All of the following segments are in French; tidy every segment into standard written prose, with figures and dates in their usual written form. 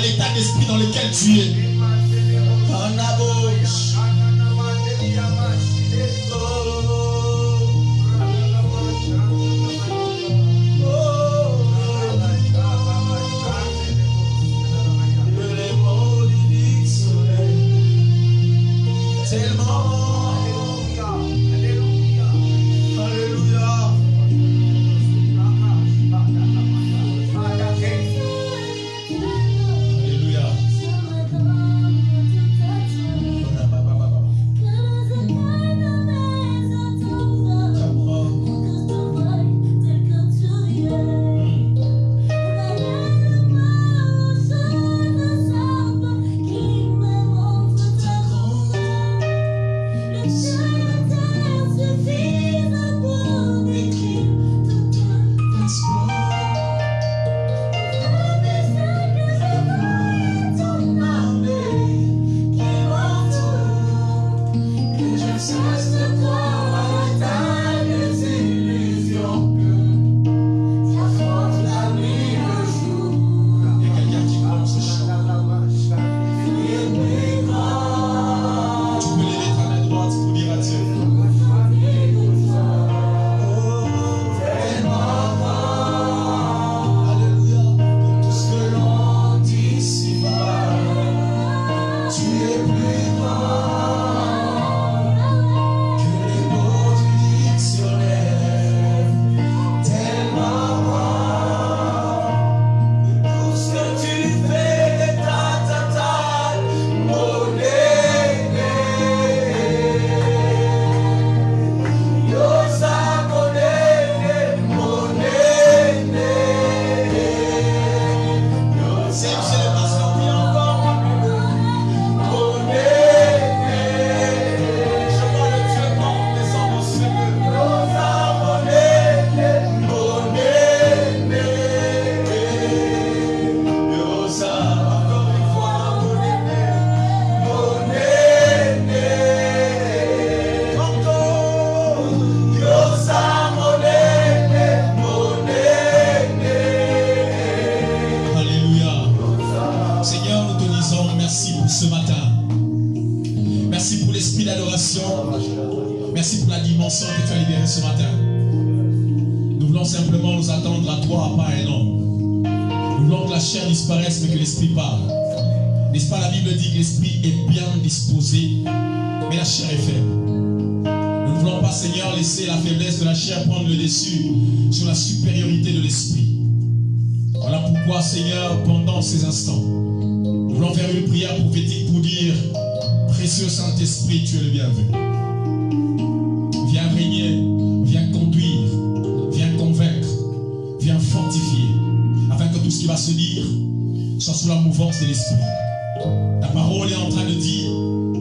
l'état d'esprit dans lequel tu es. Merci pour la dimension que tu as libérée ce matin. Nous voulons simplement nous attendre à toi, pas à un homme. Nous voulons que la chair disparaisse, mais que l'esprit parle. N'est-ce pas, la Bible dit que l'esprit est bien disposé, mais la chair est faible. Nous ne voulons pas, Seigneur, laisser la faiblesse de la chair prendre le dessus sur la supériorité de l'esprit. Voilà pourquoi, Seigneur, pendant ces instants, nous voulons faire une prière prophétique pour dire: précieux Saint-Esprit, tu es le bienvenu. Viens régner, viens conduire, viens convaincre, viens fortifier, afin que tout ce qui va se dire soit sous la mouvance de l'esprit. Ta parole est en train de dire: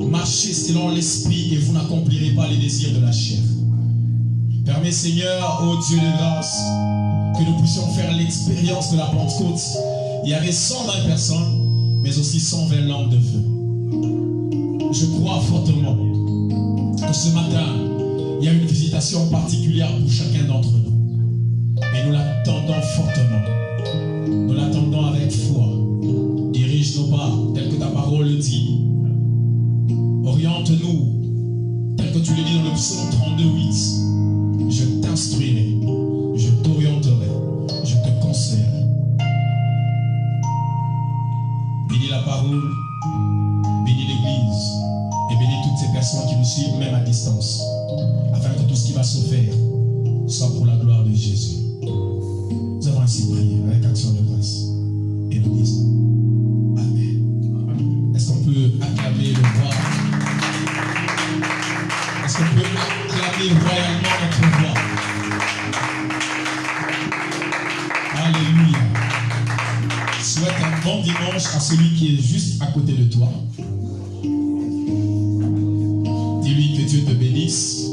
marchez selon l'esprit et vous n'accomplirez pas les désirs de la chair. Permets, Seigneur, ô Dieu de grâce, que nous puissions faire l'expérience de la Pentecôte. Il y avait 120 personnes, mais aussi 120 langues de feu. Je crois fortement que ce matin, il y a une visitation particulière pour chacun d'entre nous. Et nous l'attendons fortement. Nous l'attendons avec foi. Dirige nos pas, tel que ta parole le dit. Oriente-nous, tel que tu le dis dans le psaume 32:8. Je t'instruirai, je t'orienterai, je te conseillerai. Bénis la parole, bénis l'Église et bénis toutes ces personnes qui nous suivent, même à distance, afin que tout ce qui va se faire soit pour la gloire de Jésus. Nous avons ainsi prié avec action de grâce et nous disons Amen. Est-ce qu'on peut acclamer le roi? Est-ce qu'on peut acclamer royalement notre roi? Alléluia. Souhaite un bon dimanche à celui qui est juste à côté de toi. Dis-lui que Dieu te bénisse.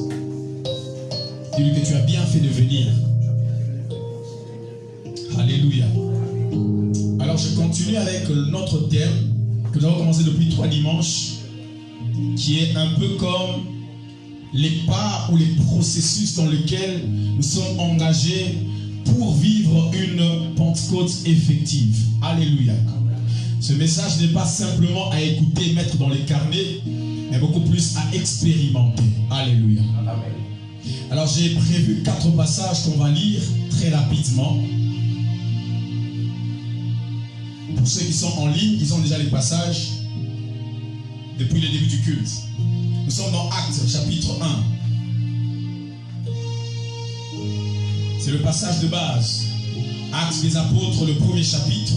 Dis-lui que tu as bien fait de venir. Alléluia. Alors je continue avec notre thème que nous avons commencé depuis 3 dimanches, qui est un peu comme les pas ou les processus dans lesquels nous sommes engagés pour vivre une Pentecôte effective. Alléluia. Ce message n'est pas simplement à écouter et mettre dans les carnets, mais beaucoup plus à expérimenter. Alléluia. Amen. Alors j'ai prévu 4 passages qu'on va lire très rapidement. Pour ceux qui sont en ligne, ils ont déjà les passages depuis le début du culte. Nous sommes dans Actes chapitre 1. C'est le passage de base. Actes des apôtres, le premier chapitre.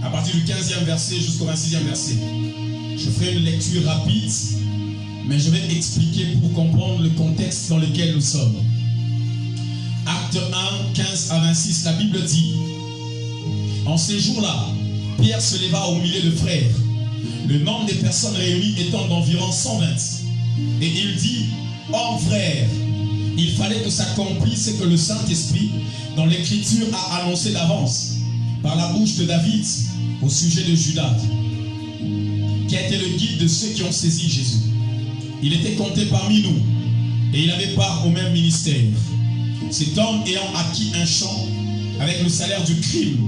À partir du 15e verset jusqu'au 26e verset. Je ferai une lecture rapide, mais je vais expliquer pour comprendre le contexte dans lequel nous sommes. Acte 1, 15 à 26, la Bible dit: en ces jours-là, Pierre se leva au milieu de frères, le nombre des personnes réunies étant d'environ 120. Et il dit: hommes frères, il fallait que s'accomplisse ce que le Saint-Esprit, dans l'Écriture, a annoncé d'avance, par la bouche de David, au sujet de Judas, qui a été le guide de ceux qui ont saisi Jésus. Il était compté parmi nous, et il avait part au même ministère. Cet homme ayant acquis un champ avec le salaire du crime,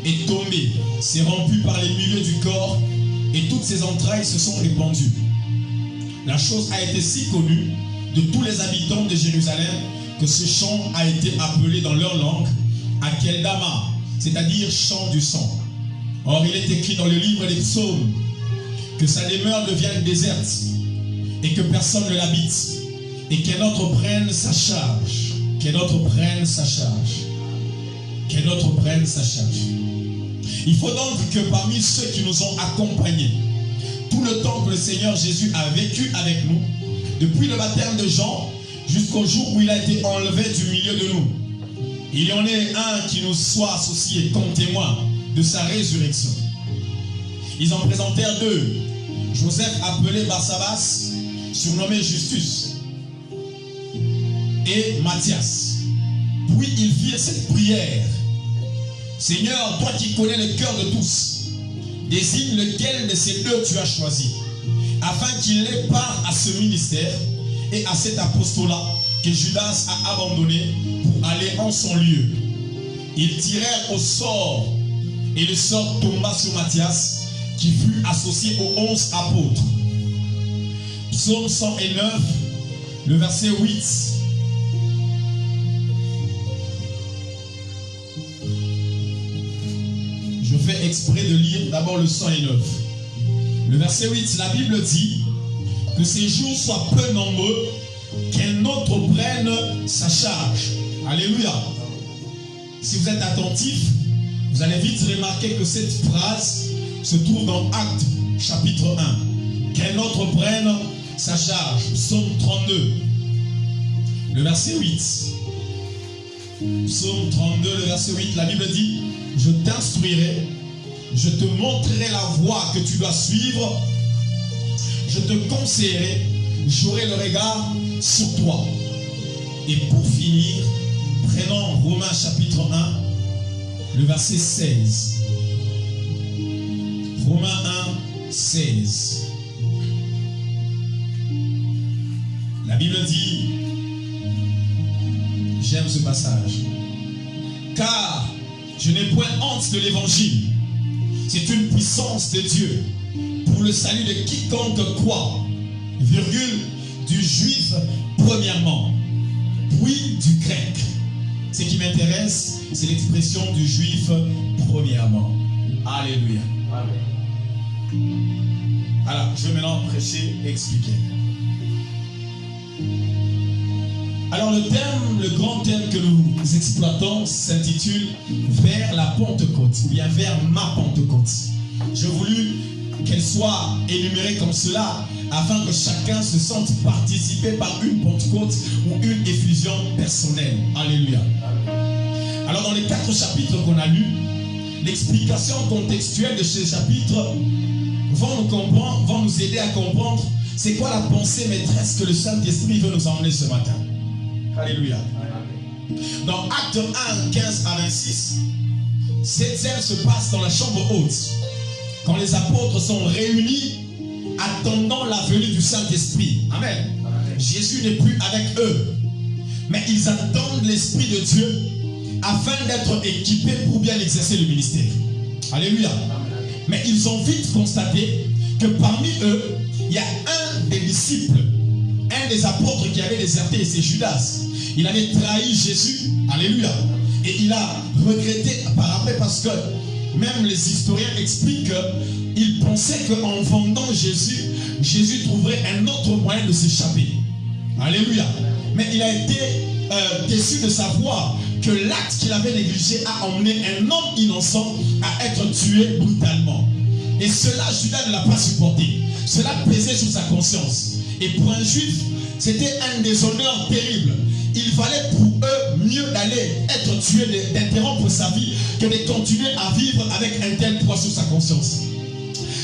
est tombé, s'est rompu par les milieux du corps, et toutes ses entrailles se sont répandues. La chose a été si connue de tous les habitants de Jérusalem que ce champ a été appelé dans leur langue Akeldama, c'est-à-dire champ du sang. Or il est écrit dans le livre des psaumes que sa demeure devienne déserte et que personne ne l'habite, et qu'un autre prenne sa charge, qu'un autre prenne sa charge, qu'un autre prenne sa charge. Il faut donc que parmi ceux qui nous ont accompagnés, tout le temps que le Seigneur Jésus a vécu avec nous, depuis le baptême de Jean jusqu'au jour où il a été enlevé du milieu de nous, il y en ait un qui nous soit associé comme témoin de sa résurrection. Ils en présentèrent 2. Joseph appelé Barsabas, surnommé Justus, et Matthias. Puis ils firent cette prière: Seigneur, toi qui connais le cœur de tous, désigne lequel de ces 2 tu as choisi, afin qu'il ait part à ce ministère et à cet apostolat que Judas a abandonné pour aller en son lieu. Ils tirèrent au sort, et le sort tomba sur Matthias, qui fut associé aux 11 apôtres. Psaume 109, le verset 8. Je fais exprès de lire d'abord le 109. Le verset 8, la Bible dit que ces jours soient peu nombreux, qu'un autre prenne sa charge. Alléluia. Si vous êtes attentif, vous allez vite remarquer que cette phrase se trouve dans Actes chapitre 1. Qu'un autre prenne sa charge. Psaume 32, le verset 8. Psaume 32, le verset 8, la Bible dit: je t'instruirai, je te montrerai la voie que tu dois suivre, je te conseillerai, j'aurai le regard sur toi. Et pour finir, prenons Romains chapitre 1, le verset 16. Romains 1, 16. La Bible dit, j'aime ce passage: car je n'ai point honte de l'évangile. C'est une puissance de Dieu pour le salut de quiconque croit, virgule, du juif premièrement, puis du grec. Ce qui m'intéresse, c'est l'expression du juif premièrement. Alléluia. Amen. Alors, je vais maintenant prêcher et expliquer. Alors le grand thème que nous exploitons s'intitule Vers la Pentecôte, ou bien vers ma Pentecôte. J'ai voulu qu'elle soit énumérée comme cela, afin que chacun se sente participé par une Pentecôte ou une effusion personnelle. Alléluia. Alors dans les 4 chapitres qu'on a lus, l'explication contextuelle de ces chapitres vont nous aider à comprendre c'est quoi la pensée maîtresse que le Saint-Esprit veut nous emmener ce matin. Alléluia. Dans Acte 1, 15 à 26, cette scène se passe dans la chambre haute, quand les apôtres sont réunis, attendant la venue du Saint-Esprit. Amen. Jésus n'est plus avec eux, mais ils attendent l'Esprit de Dieu afin d'être équipés pour bien exercer le ministère. Alléluia. Mais ils ont vite constaté que parmi eux, il y a un des disciples, un des apôtres qui avait déserté, et c'est Judas. Il avait trahi Jésus. Alléluia. Et il a regretté par après parce que même les historiens expliquent qu'il pensait qu'en vendant Jésus, Jésus trouverait un autre moyen de s'échapper. Alléluia. Mais il a été déçu de savoir que l'acte qu'il avait négligé a emmené un homme innocent à être tué brutalement. Et cela, Judas ne l'a pas supporté. Cela pesait sur sa conscience. Et pour un juif, c'était un déshonneur terrible. Il valait pour eux mieux d'aller être tué, d'interrompre sa vie, que de continuer à vivre avec un tel poids sur sa conscience.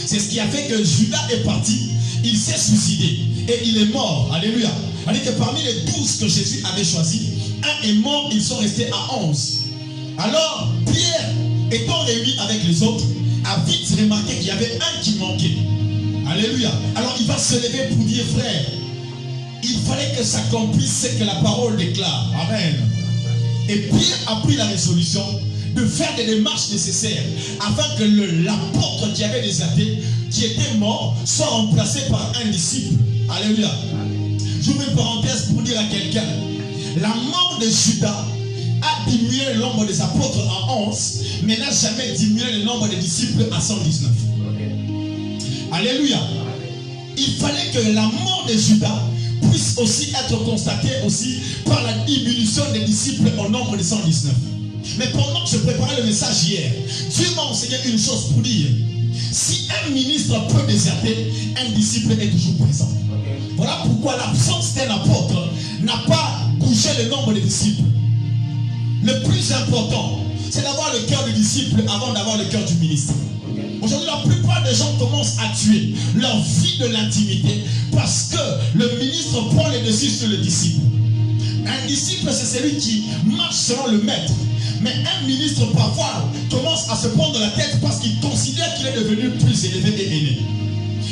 C'est ce qui a fait que Judas est parti, il s'est suicidé et il est mort. Alléluia. C'est-à-dire que parmi les 12 que Jésus avait choisis, un est mort, ils sont restés à 11. Alors, Pierre, étant réuni avec les autres, a vite remarqué qu'il y avait un qui manquait. Alléluia. Alors il va se lever pour dire, frère, il fallait que s'accomplisse ce que la parole déclare. Amen. Et Pierre a pris la résolution de faire des démarches nécessaires afin que l'apôtre qui avait déserté, qui était mort, soit remplacé par un disciple. Alléluia. J'ouvre une parenthèse pour dire à quelqu'un, la mort de Judas a diminué le nombre des apôtres à 11, mais n'a jamais diminué le nombre des disciples à 119. Alléluia. Il fallait que la mort de Judas puisse aussi être constatée aussi par la diminution des disciples au nombre de 119. Mais pendant que je préparais le message hier, Dieu m'a enseigné une chose pour dire, si un ministre peut déserter, un disciple est toujours présent. Voilà pourquoi l'absence d'un apôtre n'a pas bougé le nombre de disciples. Le plus important, c'est d'avoir le cœur du disciple avant d'avoir le cœur du ministre. Aujourd'hui, la plupart des gens commencent à tuer leur vie de l'intimité parce que le ministre prend les dessus sur le disciple. Un disciple, c'est celui qui marche selon le maître. Mais un ministre, parfois, commence à se prendre la tête parce qu'il considère qu'il est devenu plus élevé et aîné.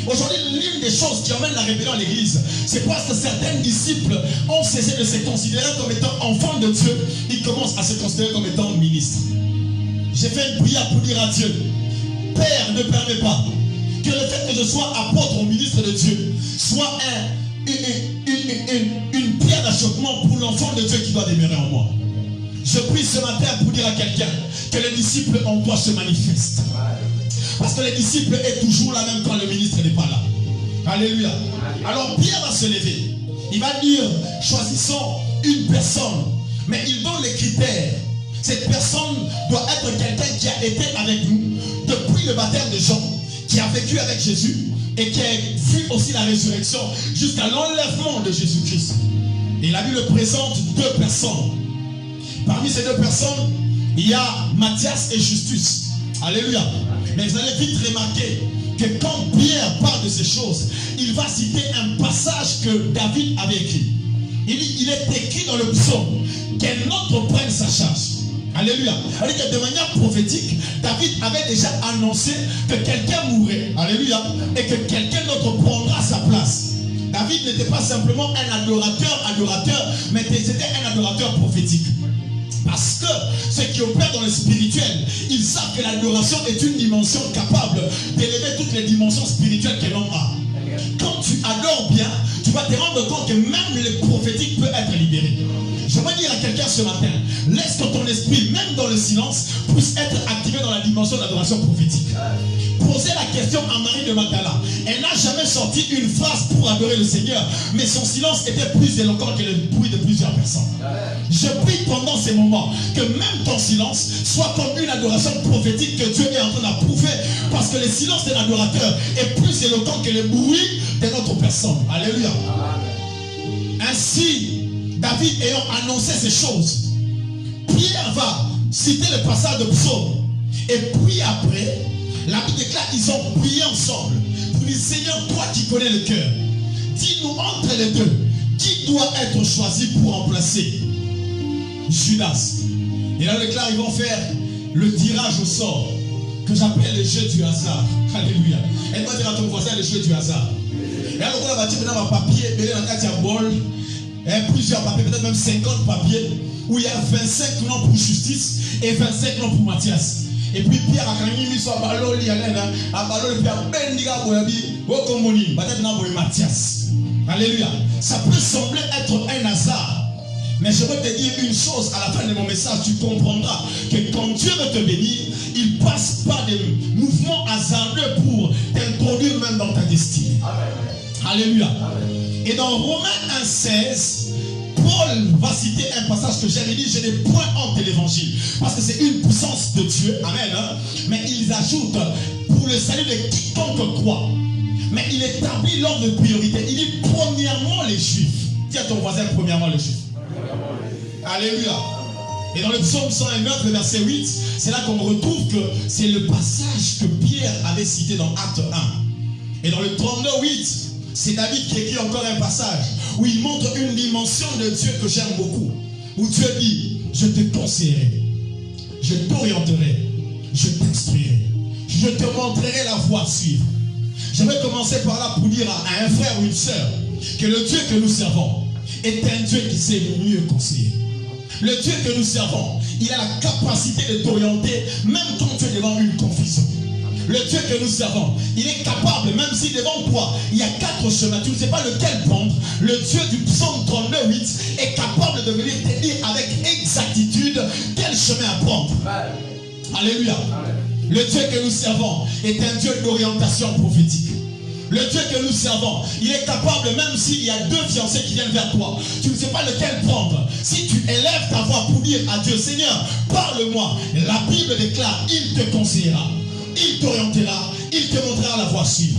Aujourd'hui, l'une des choses qui emmène la rébellion à l'église, c'est parce que certains disciples ont cessé de se considérer comme étant enfants de Dieu. Ils commencent à se considérer comme étant ministres. J'ai fait une prière pour dire à Dieu, Père, ne permets pas que le fait que je sois apôtre ou ministre de Dieu soit une pierre d'achoppement pour l'enfant de Dieu qui doit demeurer en moi. Je prie ce matin pour dire à quelqu'un que le disciple en toi se manifeste. Parce que le disciple est toujours là même quand le ministre n'est pas là. Alléluia. Alors Pierre va se lever. Il va dire, choisissons une personne. Mais il donne les critères. Cette personne doit être quelqu'un qui a été avec nous depuis le baptême de Jean, qui a vécu avec Jésus et qui a vu aussi la résurrection jusqu'à l'enlèvement de Jésus-Christ. Et la Bible présente 2 personnes. Parmi ces 2 personnes, il y a Matthias et Justus. Alléluia. Mais vous allez vite remarquer que quand Pierre parle de ces choses, il va citer un passage que David avait écrit. Il dit, il est écrit dans le psaume qu'un autre prenne sa charge. Alléluia. C'est-à-dire que de manière prophétique, David avait déjà annoncé que quelqu'un mourrait. Alléluia. Et que quelqu'un d'autre prendra sa place. David n'était pas simplement un adorateur, mais c'était un adorateur prophétique. Parce que ceux qui opèrent dans le spirituel, ils savent que l'adoration est une dimension capable d'élever toutes les dimensions spirituelles que l'homme a. Quand tu adores bien, tu vas te rendre compte que même le prophétique peut être libéré. Je veux dire à quelqu'un ce matin, laisse que ton esprit, même dans le silence, puisse être activé dans la dimension de l'adoration prophétique. Posez la question à Marie de Magdala. Elle n'a jamais sorti une phrase pour adorer le Seigneur, mais son silence était plus éloquent que le bruit de plusieurs personnes. Je prie pendant ces moments que même ton silence soit comme une adoration prophétique que Dieu est en train d'approuver, parce que le silence d'un adorateur est plus éloquent que le bruit de notre personne. Alléluia. Ainsi, David ayant annoncé ces choses, Pierre va citer le passage de Psaume. Et puis après, la Bible déclare qu'ils ont prié ensemble pour dire, Seigneur, toi qui connais le cœur, dis-nous entre les deux, qui doit être choisi pour remplacer Judas. Et là, ils vont faire le tirage au sort, que j'appelle le jeu du hasard. Alléluia. Elle va dire à ton voisin le jeu du hasard. Et là, on va dire dans un papier, plusieurs papiers, peut-être même 50 papiers, où il y a 25 noms pour Justice et 25 noms pour Matthias. Et puis Pierre a gagné soit baloli a baloli Pierre bendiga boyabi okomoni batata na boy Matthias. Alléluia. Ça peut sembler être un hasard. Mais je veux te dire une chose à la fin de mon message, tu comprendras que quand Dieu veut te bénir, il passe par des mouvements hasardeux pour t'introduire même dans ta destinée. Amen. Alléluia. Amen. Et dans Romains 1,16, Paul va citer un passage que j'avais dit, je n'ai point honte de l'évangile, parce que c'est une puissance de Dieu. Amen. Mais ils ajoutent pour le salut de quiconque croit. Mais il établit l'ordre de priorité. Il dit premièrement les Juifs. Dis à ton voisin premièrement les Juifs. Alléluia. Et dans le psaume 109, le verset 8, c'est là qu'on retrouve que c'est le passage que Pierre avait cité dans Acte 1. Et dans le 32,8, c'est David qui écrit encore un passage où il montre une dimension de Dieu que j'aime beaucoup. Où Dieu dit, je te conseillerai, je t'orienterai, je t'instruirai, je te montrerai la voie à suivre. Je vais commencer par là pour dire à un frère ou une sœur que le Dieu que nous servons est un Dieu qui sait mieux conseiller. Le Dieu que nous servons, il a la capacité de t'orienter même quand tu es devant une confusion. Le Dieu que nous servons, il est capable, même si devant toi, il y a 4 chemins, tu ne sais pas lequel prendre, le Dieu du psaume 32,8 est capable de venir te dire avec exactitude quel chemin à prendre. Alléluia. Le Dieu que nous servons est un Dieu d'orientation prophétique. Le Dieu que nous servons, il est capable, même s'il y a 2 fiancés qui viennent vers toi, tu ne sais pas lequel prendre. Si tu élèves ta voix pour dire à Dieu, Seigneur, parle-moi, la Bible déclare, il te conseillera, il t'orientera, il te montrera la voie à suivre.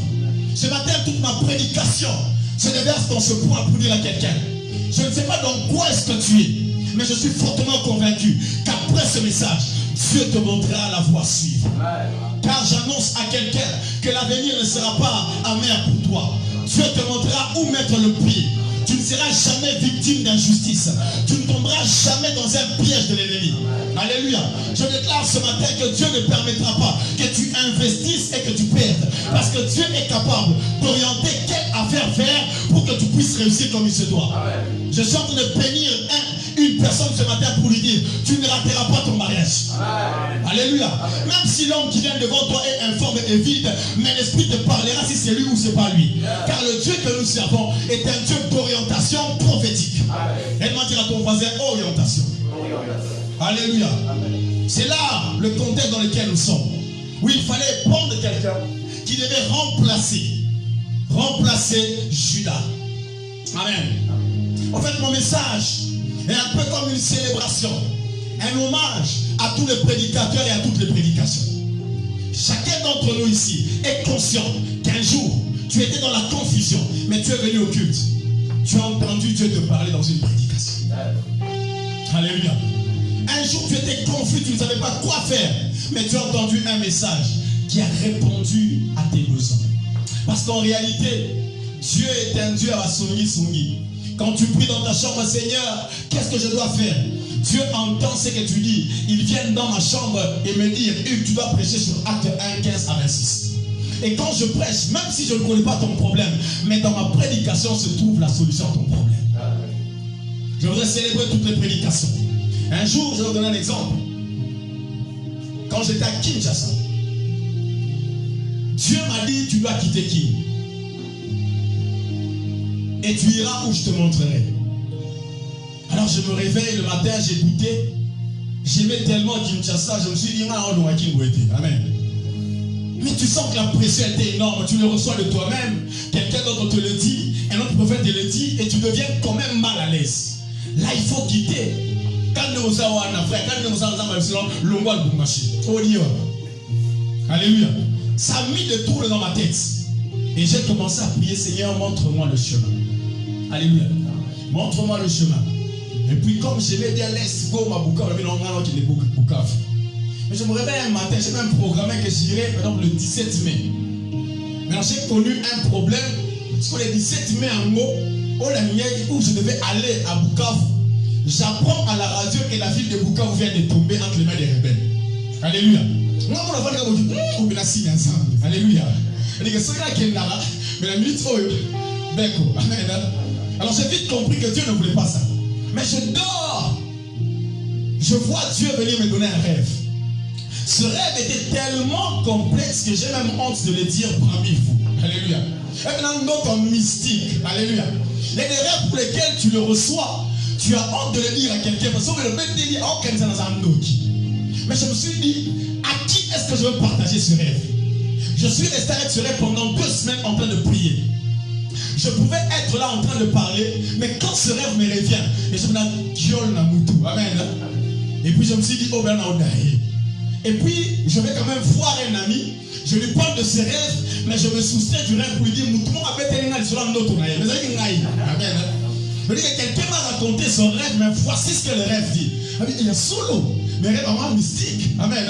Ce matin, toute ma prédication se déverse dans ce point pour dire à quelqu'un, je ne sais pas dans quoi est-ce que tu es, mais je suis fortement convaincu qu'après ce message, Dieu te montrera la voie à suivre. Car j'annonce à quelqu'un que l'avenir ne sera pas amer pour toi. Dieu te montrera où mettre le pied. Tu ne seras jamais victime d'injustice. Tu ne tomberas jamais dans un piège de l'ennemi. Alléluia. Je déclare ce matin que Dieu ne permettra pas que tu investisses et que tu perdes. Parce que Dieu est capable d'orienter quelle affaire faire pour que tu puisses réussir comme il se doit. Amen. Je suis en train de bénir une personne ce matin pour lui dire, tu ne rateras pas ton mariage. Amen. Alléluia. Amen. Même si l'homme qui vient devant toi est informe et vide, mais l'Esprit te parlera si c'est lui ou c'est pas lui. Amen. Car le Dieu que nous servons est un Dieu d'orientation prophétique. Aide-moi dire à ton voisin, orientation. Alléluia. C'est là le contexte dans lequel nous sommes. Où il fallait prendre quelqu'un qui devait remplacer Judas. Amen. En fait, mon message est un peu comme une célébration, un hommage à tous les prédicateurs et à toutes les prédications. Chacun d'entre nous ici est conscient qu'un jour, tu étais dans la confusion, mais tu es venu au culte. Tu as entendu Dieu te parler dans une prédication. Alléluia. Un jour, tu étais confus, tu ne savais pas quoi faire, mais tu as entendu un message qui a répondu à tes besoins. Parce qu'en réalité, Dieu est un Dieu à songi. Quand tu pries dans ta chambre, Seigneur, qu'est-ce que je dois faire? Dieu entend ce que tu dis. Ils viennent dans ma chambre et me dire, tu dois prêcher sur Acte 1, 15 à 26. Et quand je prêche, même si je ne connais pas ton problème, mais dans ma prédication se trouve la solution à ton problème. Je voudrais célébrer toutes les prédications. Un jour, je vais vous donner un exemple. Quand j'étais à Kinshasa, Dieu m'a dit, tu dois quitter Kin. Et tu iras où je te montrerai. Alors je me réveille le matin, j'ai douté. J'aimais tellement Kinshasa, je me suis dit, amen. Mais tu sens que la pression était énorme, tu le reçois de toi-même. Quelqu'un d'autre te le dit, un autre prophète te le dit, et tu deviens quand même mal à l'aise. Là, il faut quitter. Alléluia. Ça a mis le trouble dans ma tête. Et j'ai commencé à prier, Seigneur, montre-moi le chemin. Alléluia. Montre-moi le chemin. Et puis comme j'aimais bien l'Est, mais je me réveille un matin, j'ai même programmé que j'irai par exemple le 17 mai. Maintenant j'ai connu un problème. Sur le 17 mai en haut, où je devais aller à Bukavu. J'apprends à la radio que la ville de Bukavu vient de tomber entre les mains des rebelles. Alléluia. Alléluia. Alors j'ai vite compris que Dieu ne voulait pas ça. Mais je dors. Je vois Dieu venir me donner un rêve. Ce rêve était tellement complexe que j'ai même honte de le dire parmi vous. Alléluia. Et maintenant, notre mystique. Alléluia. Il y a des rêves pour lesquels tu le reçois. Tu as honte de le dire à quelqu'un. Parce que le même délire, mais je me suis dit, à qui est-ce que je veux partager ce rêve? Je suis resté avec ce rêve pendant 2 semaines en train de prier. Je pouvais être là en train de parler, mais quand ce rêve me revient, et je me dis, Amen. Et puis je me suis dit, oh ben et puis je vais quand même voir un ami, je lui parle de ce rêve, mais je me soustrais du rêve pour lui dire, Amen. Je dis que quelqu'un m'a raconté son rêve, mais voici ce que le rêve dit. Il est solo, mais rêve vraiment mystique. Amen.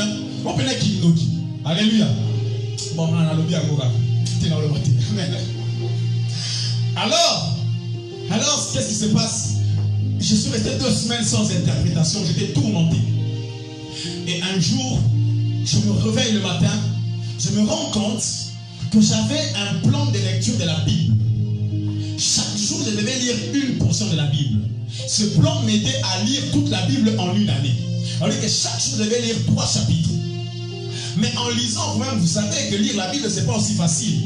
Alléluia. Bon, on a le bien Amen. Alors, qu'est-ce qui se passe? Je suis resté 2 semaines sans interprétation, j'étais tourmenté. Et un jour, je me réveille le matin, je me rends compte que j'avais un plan de lecture de la Bible. Chaque jour, je devais lire une portion de la Bible. Ce plan m'aidait à lire toute la Bible en une année. Alors que chaque jour, je devais lire 3 chapitres. Mais en lisant, vous savez que lire la Bible, ce n'est pas aussi facile.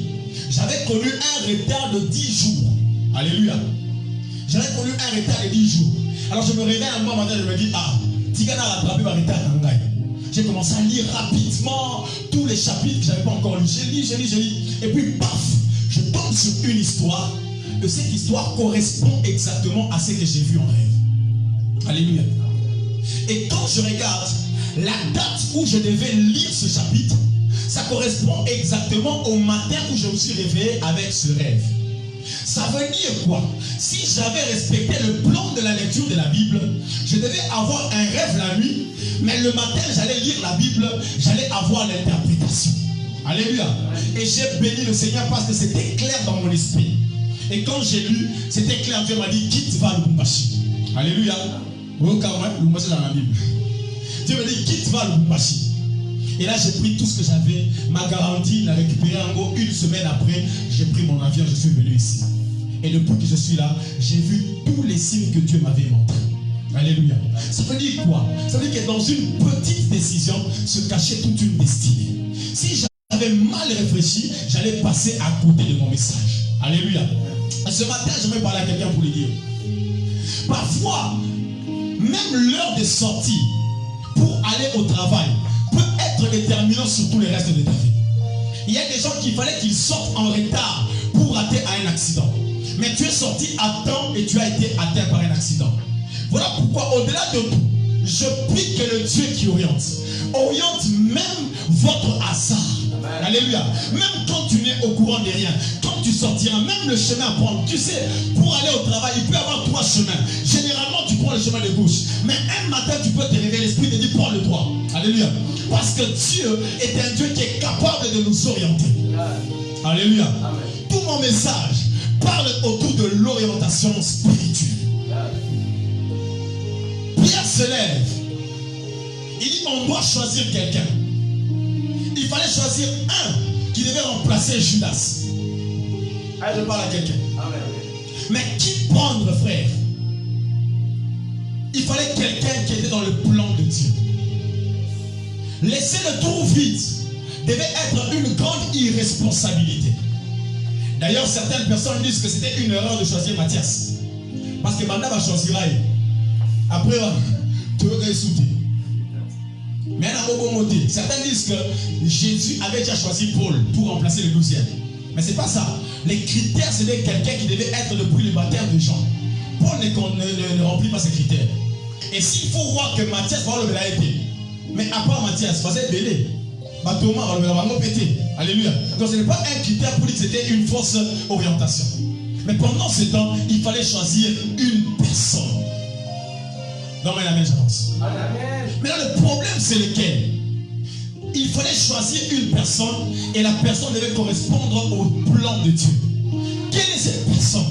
J'avais connu un retard de 10 jours. Alléluia. J'avais connu un retard de 10 jours. Alors je me réveille un moment matin, je me dis, Tigana a rattrapé ma retard. J'ai commencé à lire rapidement tous les chapitres que je n'avais pas encore lus. J'ai lu. Et puis, paf, je tombe sur une histoire. Et cette histoire correspond exactement à ce que j'ai vu en rêve. Alléluia. Et quand je regarde la date où je devais lire ce chapitre, ça correspond exactement au matin où je me suis réveillé avec ce rêve. Ça veut dire quoi? Si j'avais respecté le plan de la lecture de la Bible, je devais avoir un rêve la nuit, mais le matin j'allais lire la Bible, j'allais avoir l'interprétation. Alléluia. Et j'ai béni le Seigneur parce que c'était clair dans mon esprit. Et quand j'ai lu, c'était clair, Dieu m'a dit, quitte va Lubumbashi. Alléluia. Lubumbashi dans la Bible. Dieu m'a dit, quitte va Lubumbashi. Et là, j'ai pris tout ce que j'avais, ma garantie, l'a récupéré en gros 1 semaine après, j'ai pris mon avion, je suis venu ici. Et depuis que je suis là, j'ai vu tous les signes que Dieu m'avait montrés. Alléluia. Ça veut dire quoi? Ça veut dire que dans une petite décision se cachait toute une destinée. Si j'avais mal réfléchi, j'allais passer à côté de mon message. Alléluia. Et ce matin, je vais parler à quelqu'un pour lui dire. Parfois, même l'heure de sortie pour aller au travail peut être déterminant sur tout le reste de ta vie. Il y a des gens qu'il fallait qu'ils sortent en retard pour rater à un accident. Mais tu es sorti à temps et tu as été atteint par un accident. Voilà pourquoi au-delà de tout, je prie que le Dieu qui oriente même votre hasard. Amen. Alléluia. Même quand tu n'es au courant de rien, quand tu sortiras, même le chemin à prendre. Tu sais, pour aller au travail, il peut y avoir 3 chemins. Généralement, tu prends le chemin de gauche. Mais un matin, tu peux te réveiller, l'esprit te dit, prends le droit. Alléluia. Parce que Dieu est un Dieu qui est capable de nous orienter. Amen. Alléluia. Amen. Tout mon message parle autour de l'orientation spirituelle. Pierre se lève. Il dit, on doit choisir quelqu'un. Il fallait choisir un qui devait remplacer Judas. Allez, je parle à quelqu'un. Mais qui prendre, frère? Il fallait quelqu'un qui était dans le plan de Dieu. Laisser le trou vide devait être une grande irresponsabilité. D'ailleurs, certaines personnes disent que c'était une erreur de choisir Matthias. Parce que Banda va choisir Aïe. Après, tu veux qu'il soutient. Mais certains disent que Jésus avait déjà choisi Paul pour remplacer le 12e. Mais ce n'est pas ça. Les critères, c'était quelqu'un qui devait être depuis le baptême de Jean. Paul ne remplit pas ces critères. Et s'il faut voir que Matthias va le été, mais à part Matthias, va être belé. Thomas va le péter. Alléluia. Donc ce n'est pas un critère pour dire que c'était une fausse orientation. Mais pendant ce temps, il fallait choisir une personne. Non, mais la main, j'avance. Mais là, le problème, c'est lequel? Il fallait choisir une personne et la personne devait correspondre au plan de Dieu. Quelle est cette personne?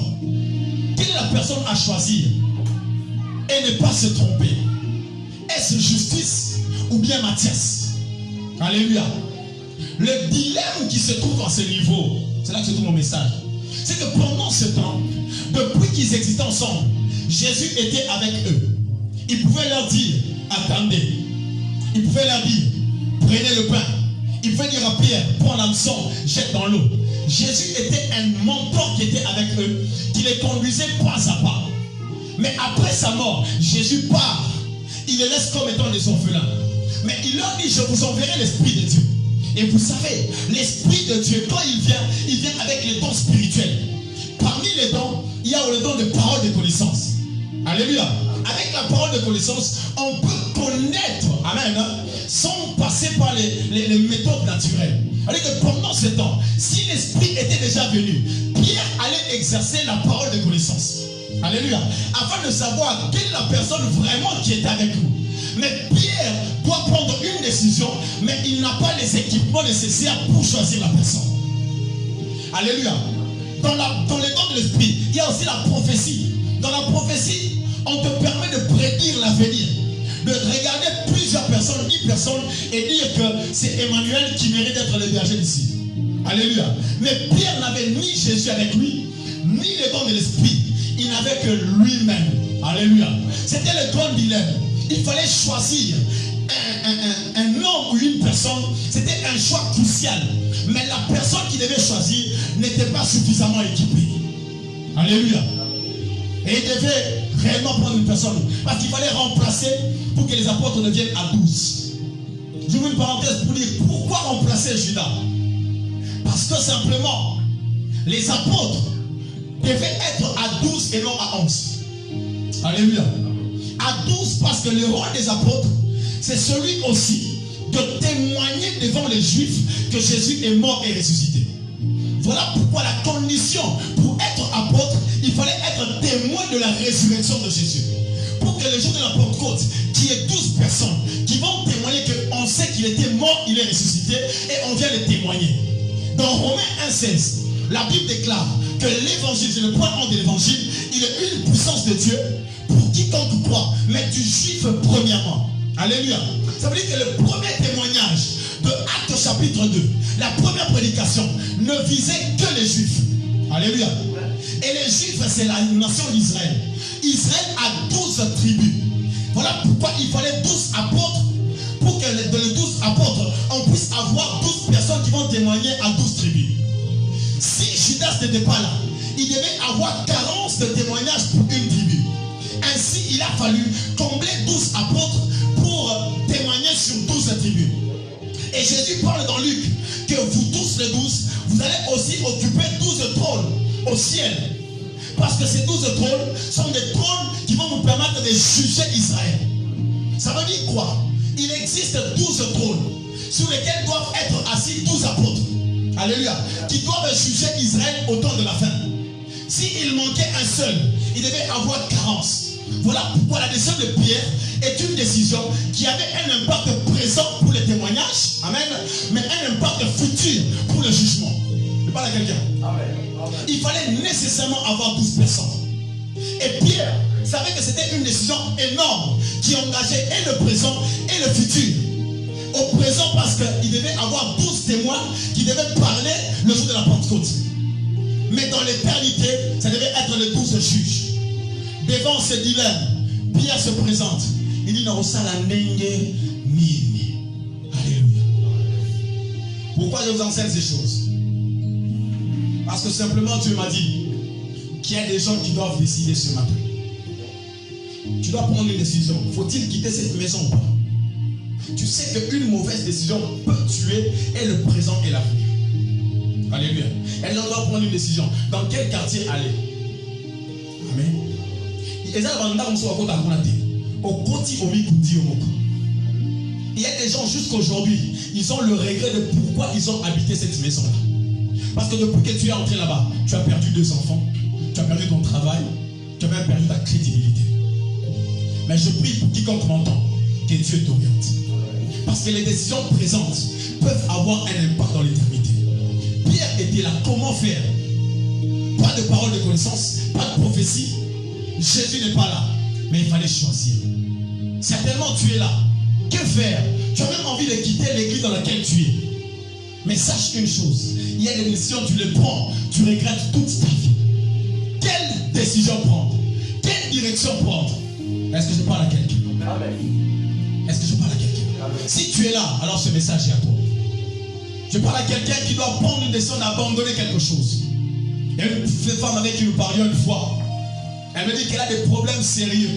Quelle est la personne à choisir? Et ne pas se tromper. Est-ce justice ou bien Matthias? Alléluia. Le dilemme qui se trouve à ce niveau, c'est là que se trouve mon message. C'est que pendant ce temps, depuis qu'ils existaient ensemble, Jésus était avec eux. Il pouvait leur dire, attendez. Il pouvait leur dire, prenait le pain, il pouvait dire à Pierre, prends l'hameçon, jette dans l'eau. Jésus était un mentor qui était avec eux, qui les conduisait pas à pas. Mais après sa mort, Jésus part. Il les laisse comme étant des orphelins. Mais il leur dit, je vous enverrai l'Esprit de Dieu. Et vous savez, l'Esprit de Dieu, quand il vient avec les dons spirituels. Parmi les dons, il y a le don de parole de connaissance. Alléluia. Avec la parole de connaissance, on peut connaître, amen, sans passer par les méthodes naturelles. C'est-à-dire que pendant ce temps, si l'Esprit était déjà venu, Pierre allait exercer la parole de connaissance. Alléluia. Afin de savoir quelle est la personne vraiment qui est avec nous. Mais Pierre doit prendre une décision, mais il n'a pas les équipements nécessaires pour choisir la personne. Alléluia. Dans les dons de l'Esprit, il y a aussi la prophétie. Dans la prophétie, on te permet de prédire l'avenir. De regarder plusieurs personnes, 10 personnes, et dire que c'est Emmanuel qui mérite d'être le berger d'ici. Alléluia. Mais Pierre n'avait ni Jésus avec lui, ni les dons de l'Esprit. Il n'avait que lui-même. Alléluia. C'était le don dilemme. Il fallait choisir un homme ou une personne. C'était un choix crucial. Mais la personne qui devait choisir n'était pas suffisamment équipée. Alléluia. Et il devait réellement prendre une personne. Parce qu'il fallait remplacer pour que les apôtres deviennent à 12. J'ouvre une parenthèse pour dire pourquoi remplacer Judas. Parce que simplement, les apôtres devaient être à 12 et non à 11. Alléluia. À 12 parce que le rôle des apôtres, c'est celui aussi de témoigner devant les Juifs que Jésus est mort et ressuscité. Voilà pourquoi la condition pour être apôtre, il fallait être témoin de la résurrection de Jésus. Pour que le jour de la Pentecôte, qu'il y ait 12 personnes qui vont témoigner qu'on sait qu'il était mort, il est ressuscité, et on vient le témoigner. Dans Romains 1,16, la Bible déclare que l'évangile, c'est le point 1 de l'évangile, il est une puissance de Dieu pour quiconque croit, mais du juif premièrement. Alléluia. Ça veut dire que le premier témoignage de Actes chapitre 2, la première prédication, ne visait que les Juifs. Alléluia. Et les Juifs, c'est la nation d'Israël. Israël a 12 tribus. Voilà pourquoi il fallait 12 apôtres, pour que de les 12 apôtres, on puisse avoir 12 personnes qui vont témoigner à 12 tribus. Si Judas n'était pas là, il devait avoir carence de témoignages pour une tribu. Ainsi, il a fallu combler 12 apôtres pour témoigner sur 12 tribus. Et Jésus parle dans Luc que vous tous les 12, vous allez aussi occuper 12 trônes au ciel. Parce que ces 12 trônes sont des trônes qui vont vous permettre de juger Israël. Ça veut dire quoi? Il existe 12 trônes sur lesquels doivent être assis 12 apôtres. Alléluia. Qui doivent juger Israël au temps de la fin. S'il manquait un seul, il devait avoir carence. Voilà pourquoi la décision de Pierre est une décision qui avait un impact présent pour les témoignages, amen, mais un impact futur pour le jugement. Je parle à quelqu'un. Il fallait nécessairement avoir 12 personnes. Et Pierre savait que c'était une décision énorme qui engageait et le présent et le futur. Au présent parce qu'il devait avoir 12 témoins qui devaient parler le jour de la Pentecôte. Mais dans l'éternité, ça devait être les 12 juges. Devant ce dilemme, Pierre se présente. Il dit Alléluia. Pourquoi je vous enseigne ces choses? Parce que simplement Dieu m'a dit qu'il y a des gens qui doivent décider ce matin. Tu dois prendre une décision. Faut-il quitter cette maison ou pas? Tu sais qu'une mauvaise décision peut tuer et le présent et l'avenir. Alléluia. Elle doit prendre une décision. Dans quel quartier aller? Amen. Il y a des gens jusqu'aujourd'hui, ils ont le regret de pourquoi ils ont habité cette maison-là. Parce que depuis que tu es entré là-bas, tu as perdu 2 enfants, tu as perdu ton travail, tu as même perdu ta crédibilité. Mais je prie pour quiconque m'entend que Dieu t'oriente. Parce que les décisions présentes peuvent avoir un impact dans l'éternité. Pierre était là, comment faire? Pas de parole de connaissance, pas de prophétie. Jésus n'est pas là, mais il fallait choisir. Certainement tu es là. Que faire? Tu as même envie de quitter l'église dans laquelle tu es. Mais sache une chose, il y a des décisions, tu les prends, tu regrettes toute ta vie. Quelle décision prendre? Quelle direction prendre? Est-ce que je parle à quelqu'un? Est-ce que je parle à quelqu'un? Si tu es là, alors ce message est à toi. Je parle à quelqu'un qui doit prendre une décision d'abandonner quelque chose. Il y a une femme avec qui nous parlions une fois. Elle me dit qu'elle a des problèmes sérieux.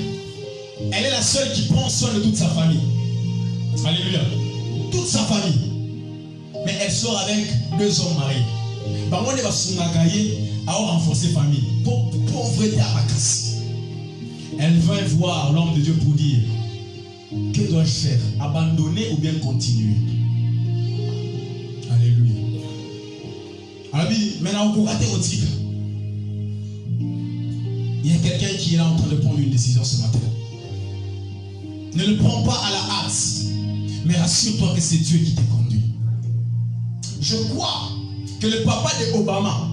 Elle est la seule qui prend soin de toute sa famille. Alléluia. Toute sa famille. Mais elle sort avec 2 hommes mariés. Par contre, elle va se renforcer la famille. Pauvreté à ma casse. Elle va voir l'homme de Dieu pour dire: que dois-je faire? Abandonner ou bien continuer? Alléluia. Alors, maintenant, on peut rater au tigre. Il y a quelqu'un qui est là en train de prendre une décision ce matin. Ne le prends pas à la hâte, mais rassure-toi que c'est Dieu qui te conduit. Je crois que le papa de Obama,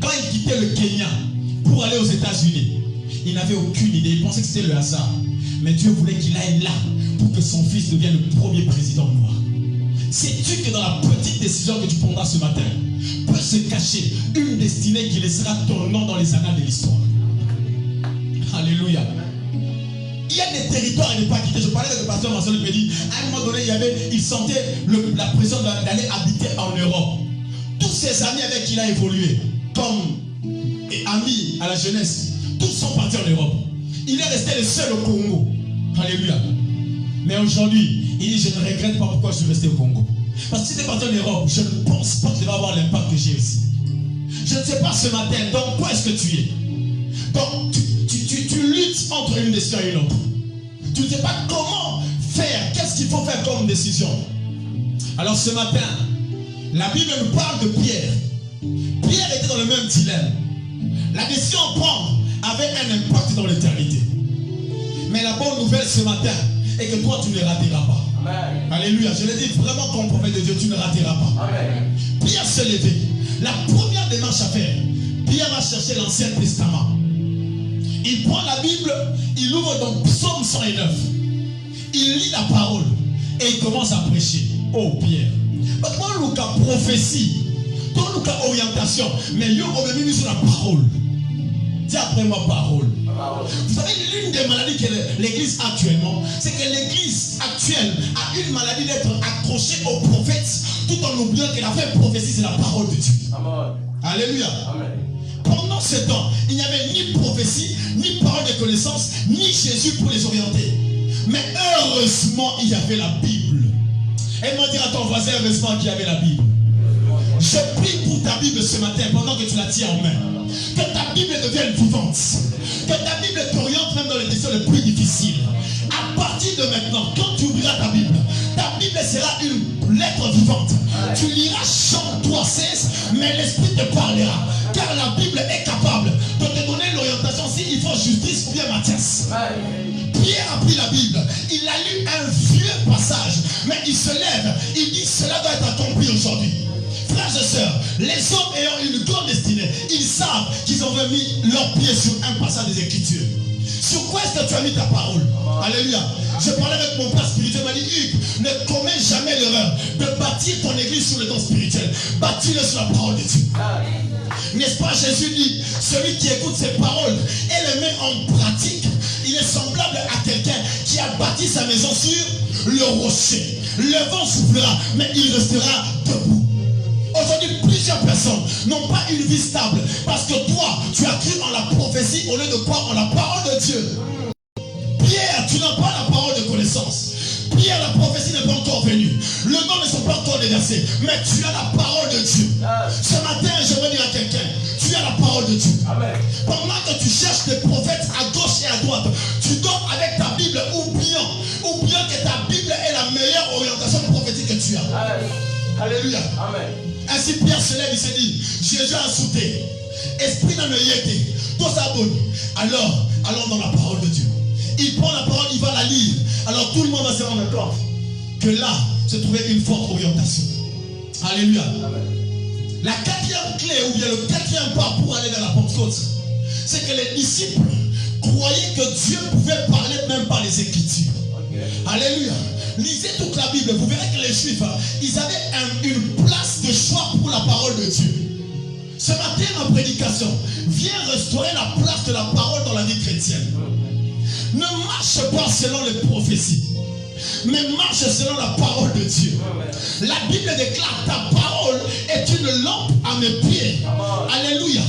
quand il quittait le Kenya pour aller aux États-Unis, il n'avait aucune idée. Il pensait que c'était le hasard. Mais Dieu voulait qu'il aille là pour que son fils devienne le premier président noir. Sais-tu que dans la petite décision que tu prendras ce matin peut se cacher une destinée qui laissera ton nom dans les annales de l'histoire? Alléluia. Il y a des territoires à ne pas quitter. Je parlais avec le pasteur Marcel, il me dit, à un moment donné, il sentait la pression d'aller habiter en Europe. Tous ses amis avec qui il a évolué, comme amis à la jeunesse, tous sont partis en Europe. Il est resté le seul au Congo. Alléluia. Mais aujourd'hui, il dit, je ne regrette pas pourquoi je suis resté au Congo. Parce que si tu es parti en Europe, je ne pense pas que tu vas avoir l'impact que j'ai ici. Je ne sais pas ce matin, donc quoi est-ce que tu es? Donc tu luttes entre une décision et une autre. Tu ne sais pas comment faire, qu'est-ce qu'il faut faire comme décision. Alors ce matin, la Bible nous parle de Pierre. Pierre était dans le même dilemme. La décision à prendre avait un impact dans l'éternité. Mais la bonne nouvelle ce matin est que toi tu ne rateras pas. Amen. Alléluia. Je le dis vraiment comme prophète de Dieu, tu ne rateras pas. Amen. Pierre se levait. La première démarche à faire, Pierre va chercher l'Ancien Testament. Il prend la Bible, il ouvre dans Psaume 109. Il lit la parole et il commence à prêcher. Oh Pierre. Toi, Lucas, prophétie. Toi, Lucas, orientation. Mais yo, on me met sur la parole. Dis après moi, parole. Vous savez, l'une des maladies que l'église a actuellement, c'est que l'église actuelle a une maladie d'être accrochée aux prophètes, tout en oubliant que la vraie prophétie, c'est la parole de Dieu. Amen. Alléluia. Amen. Pendant ce temps, il n'y avait ni prophétie, ni parole de connaissance, ni Jésus pour les orienter. Mais heureusement, il y avait la Bible. Et moi dire à ton voisin, heureusement qu'il y avait la Bible. Je prie pour ta Bible ce matin pendant que tu la tiens en main. Que ta Bible devienne vivante. Que ta Bible t'oriente même dans les questions les plus difficiles. À partir de maintenant, quand tu ouvriras ta Bible sera une lettre vivante. Tu liras Jean 3,16, mais l'Esprit te parlera. Car la Bible est capable de te donner l'orientation s'il faut justice ou bien Matthias. Pierre a pris la Bible, il a lu un vieux passage, mais il se lève, il dit cela doit être accompli aujourd'hui. Frères et sœurs, les hommes ayant une grande destinée, ils savent qu'ils ont mis leurs pieds sur un passage des Écritures. Sur quoi est-ce que tu as mis ta parole? Alléluia. Je parlais avec mon père spirituel, il m'a dit Hugues, ne commets jamais l'erreur de bâtir ton église sur le don spirituel. Bâtis-le sur la parole de Dieu. N'est-ce pas, Jésus dit, celui qui écoute ses paroles et les met en pratique, il est semblable à quelqu'un qui a bâti sa maison sur le rocher. Le vent soufflera, mais il restera debout. Aujourd'hui, plusieurs personnes n'ont pas une vie stable parce que toi, tu as cru en la prophétie au lieu de croire en la parole de Dieu. Pierre, tu n'as pas la parole de connaissance. Pierre, la prophétie n'est pas encore venue. Le nom ne sont pas encore déversés. Mais tu as la parole de Dieu. Ce matin, je veux dire à quelqu'un, tu as la parole de Dieu. Amen. Pendant que tu cherches des prophètes à gauche et à droite, tu dors avec ta Bible, oubliant que ta Bible est la meilleure orientation prophétique que tu as. Amen. Alléluia. Amen. Ainsi Pierre se lève, il se dit, Jésus a sauté. Esprit n'a été. Tout ça bon. Alors, allons dans la parole de Dieu. Il prend la parole, il va la lire. Alors tout le monde va se rendre compte que là se trouvait une forte orientation. Alléluia. Amen. La quatrième clé, ou bien le quatrième pas pour aller dans la Pentecôte, c'est que les disciples croyaient que Dieu pouvait parler même par les Écritures. Okay. Alléluia. Lisez toute la Bible, vous verrez que les Juifs, ils avaient une place de choix pour la parole de Dieu. Ce matin, ma prédication vient restaurer la place de la parole dans la vie chrétienne. Ne marche pas selon les prophéties. mais marche selon la parole de Dieu. La Bible déclare, ta parole est une lampe à mes pieds. Alléluia.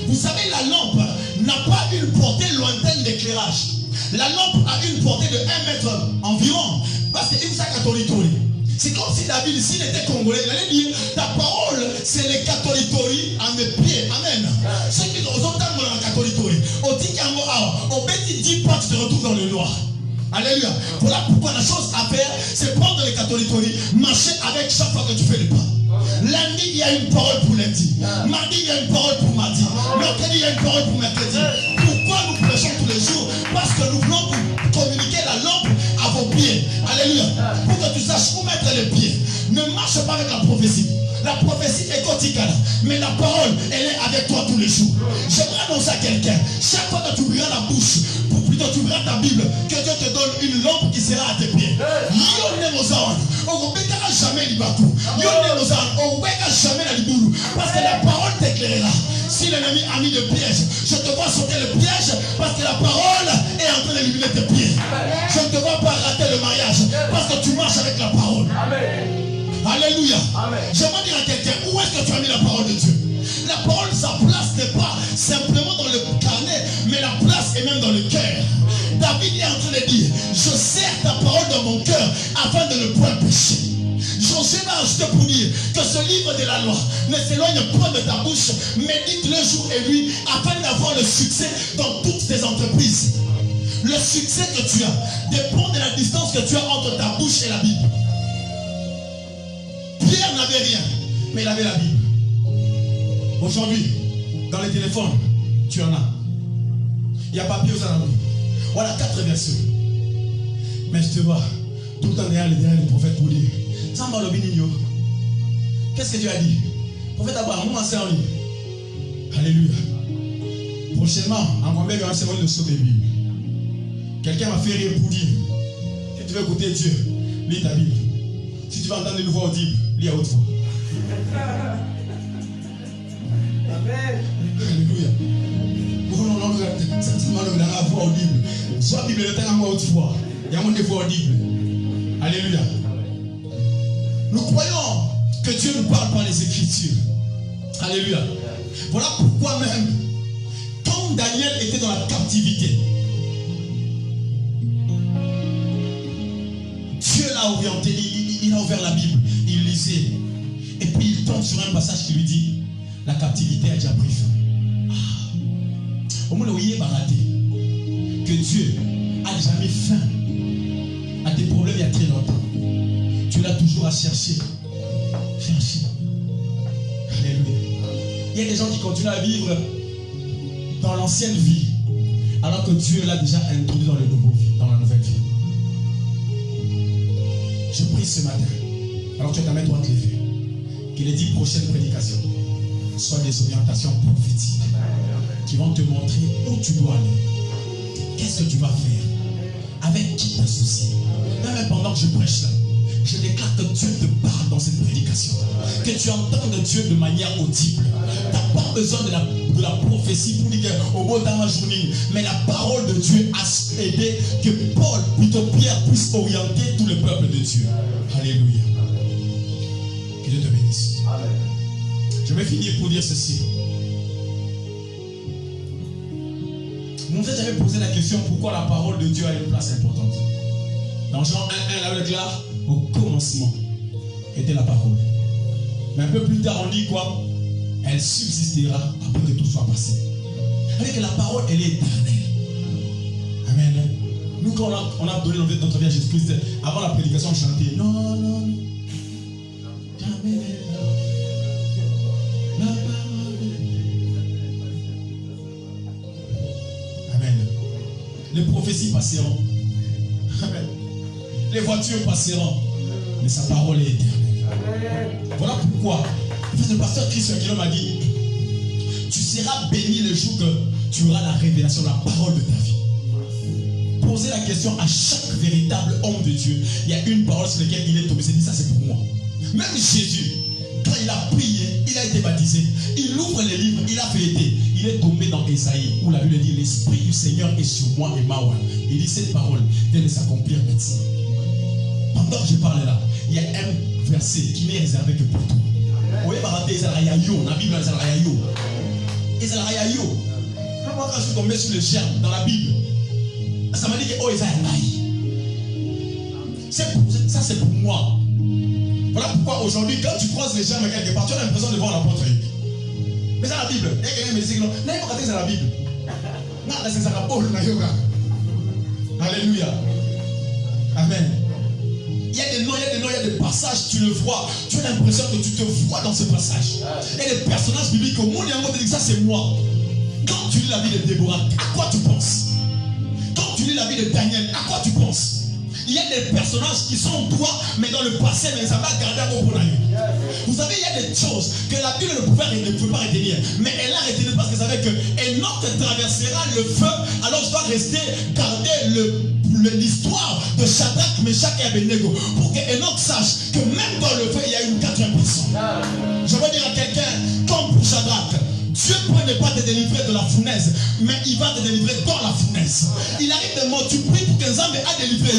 Vous savez, la lampe n'a pas une portée lointaine d'éclairage. La lampe a une portée de 1 mètre environ. Parce que c'est comme si David, s'il était congolais, il allait dire, ta parole, c'est les catholitori à mes pieds. Amen. Ceux qui ont entendu dans la catholitori, au Tikango, au petit 10 pas, tu te retrouves dans le noir. Alléluia. Voilà pourquoi la chose à faire, c'est prendre les catholitori, marcher avec chaque fois que tu fais le pas. Lundi, il y a une parole pour lundi. Mardi, il y a une parole pour mardi. Mercredi, il y a une parole pour mercredi. Pourquoi nous prêchons tous les jours? Parce que nous voulons communiquer la lampe à vos pieds. Alléluia. Pour que tu saches où mettre les pieds. Ne marche pas avec la prophétie. La prophétie est quotidienne, mais la parole, elle est avec toi tous les jours. J'aimerais annoncer à quelqu'un, chaque fois que tu ouvriras la bouche, ou plutôt tu ouvriras ta Bible, que Dieu te donne une lampe qui sera à tes pieds. Parce que la parole t'éclairera. Si l'ennemi a mis le piège, je te vois sauter le piège parce que la parole est en train d'éliminer tes pieds. Je ne te vois pas rater le mariage parce que tu marches avec la parole. Amen. Alléluia. J'aimerais dire à quelqu'un, où est-ce que tu as mis la parole de Dieu? La parole, sa place n'est pas simplement dans le carnet, mais la place est même dans le cœur. David est en train de dire, je serre ta parole dans mon cœur afin de ne point pécher. Josué va ajouter pour dire que ce livre de la loi ne s'éloigne point de ta bouche, médite-le jour et nuit afin d'avoir le succès dans toutes tes entreprises. Le succès que tu as dépend de la distance que tu as entre ta bouche et la Bible. Pierre n'avait rien, mais il avait la Bible. Aujourd'hui, dans les téléphones, tu en as. Il y a papier aux alentours. Voilà 4 versets. Mais je te vois tout le temps derrière les prophètes pour dire, qu'est-ce que tu as dit? Prophète Abba, moi c'est en ligne. Alléluia. Prochainement, en Rambert, il y aura un séminaire de saut des Bibles. Quelqu'un m'a fait rire pour dire, si tu veux écouter Dieu, lis ta Bible. Si tu veux entendre une voix audible, lis à haute voix. Amen. Alléluia. Ça m'a donné la voix audible. Soit Bible est en haute voix. Il y a une voix audible. Alléluia. Nous croyons que Dieu nous parle par les Écritures. Alléluia. Voilà pourquoi même, quand Daniel était dans la captivité, Dieu l'a orienté, il a ouvert la Bible, il lisait. Et puis il tombe sur un passage qui lui dit, la captivité a déjà pris fin. Au moins, il est raté. Que Dieu a déjà mis fin à tes problèmes il y a très longtemps. Tu l'as toujours à chercher. Chercher. Alléluia. Il y a des gens qui continuent à vivre dans l'ancienne vie, alors que Dieu l'a déjà introduit dans le nouveau vie, dans la nouvelle vie. Je prie ce matin, alors tu as ta main droite levée, que les 10 prochaines prédications soient des orientations prophétiques qui vont te montrer où tu dois aller. Qu'est-ce que tu vas faire? Avec qui t'associer? Même pendant que je prêche là, je déclare que Dieu te parle dans cette prédication. Que tu entendes Dieu de manière audible. Tu n'as pas besoin de la prophétie pour dire au beau dans ma journée. Mais la parole de Dieu a aidé que Paul, plutôt Pierre, puisse orienter tout le peuple de Dieu. Alléluia. Que Dieu te bénisse. Amen. Je vais finir pour dire ceci. Mon frère, j'avais posé la question pourquoi la parole de Dieu a une place importante. Dans Jean 1, la déclare au commencement était la parole. Mais un peu plus tard, on dit quoi? Elle subsistera après que tout soit passé. Avec la parole, elle est éternelle. Amen. Nous, quand on a donné notre vie à Jésus-Christ, avant la prédication, on chantait non, non, jamais. La parole. Amen. Les prophéties passeront. Amen. Les voitures passeront. Mais sa parole est éternelle. Voilà pourquoi le pasteur Christ m'a dit, tu seras béni le jour que tu auras la révélation, la parole de ta vie. Posez la question à chaque véritable homme de Dieu. Il y a une parole sur laquelle il est tombé. Il s'est dit, ça c'est pour moi. Même Jésus, quand il a prié, il a été baptisé. Il ouvre les livres, il a fêté. Il est tombé dans Esaïe, où la Bible dit, l'Esprit du Seigneur est sur moi et Mawa. Il dit cette parole vient de s'accomplir maintenant. pendant que je parle là, il y a un verset qui n'est réservé que pour toi. Vous voyez, par exemple, dans la Bible, moi, quand je suis tombé sur le germe dans la Bible, ça m'a dit que oh, ça c'est pour moi. Voilà pourquoi aujourd'hui, quand tu croises les germes quelque part, tu as l'impression de voir l'apôtre. Mais c'est la Bible. Il y a quelqu'un qui me dit que non, il faut que c'est la Bible. Non, c'est ça la Paul. Alléluia. Amen. Il y a des noms, il y a des passages, tu le vois. Tu as l'impression que tu te vois dans ce passage. Il y a des personnages bibliques au monde, et on te dit que ça c'est moi. Quand tu lis la vie de Déborah, à quoi tu penses? Quand tu lis la vie de Daniel, à quoi tu penses? Il y a des personnages qui sont toi, mais dans le passé, mais ça va garder un bon avis. Vous savez, il y a des choses que la Bible ne pouvait pas retenir. Mais elle a retenu parce qu'elle savait que Enoch traversera le feu. Alors je dois rester, garder l'histoire de Shadrach, Meshach et Abednego. Pour que Enoch sache que même dans le feu, il y a une quatrième personne. Je veux dire à quelqu'un, comme pour Shadrach, Dieu peut ne pas te délivrer de la fournaise, mais il va te délivrer dans la fournaise. Il arrive de mort, tu pries pour que Nzambe a délivré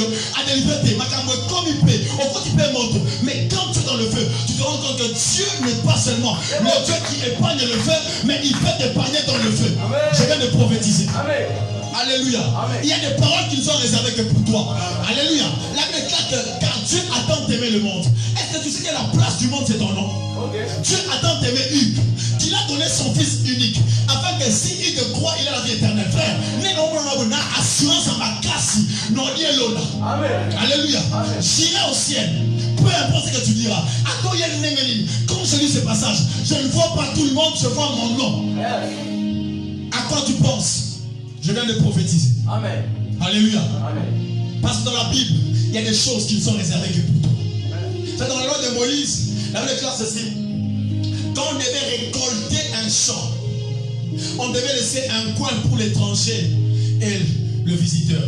tes macambo comme il peut, au côté il peut monter. Mais quand tu es dans le feu, tu te rends compte que Dieu n'est pas seulement le Dieu qui épargne le feu, mais il peut t'épargner dans le feu. Je viens de prophétiser. Amen. Alléluia. Amen. Il y a des paroles qui ne sont réservées que pour toi. Alléluia. La Bible déclare que car Dieu a tant aimé le monde. Est-ce que tu sais que la place du monde c'est ton nom? Dieu a tant aimé Hugues qu'il a donné son fils unique afin que si Hugues croit, il a la vie éternelle. Frère, assurance à ma casse. Non, il est là. Alléluia. J'irai au ciel. Peu importe ce que tu diras. Comme je lis ce passage, je ne vois pas tout le monde, je vois mon nom. À quoi tu penses? Je viens de prophétiser. Amen. Alléluia. Amen. Parce que dans la Bible, il y a des choses qui ne sont réservées que pour toi. C'est dans la loi de Moïse, la Bible déclare ceci. Quand on devait récolter un champ, on devait laisser un coin pour l'étranger et le visiteur.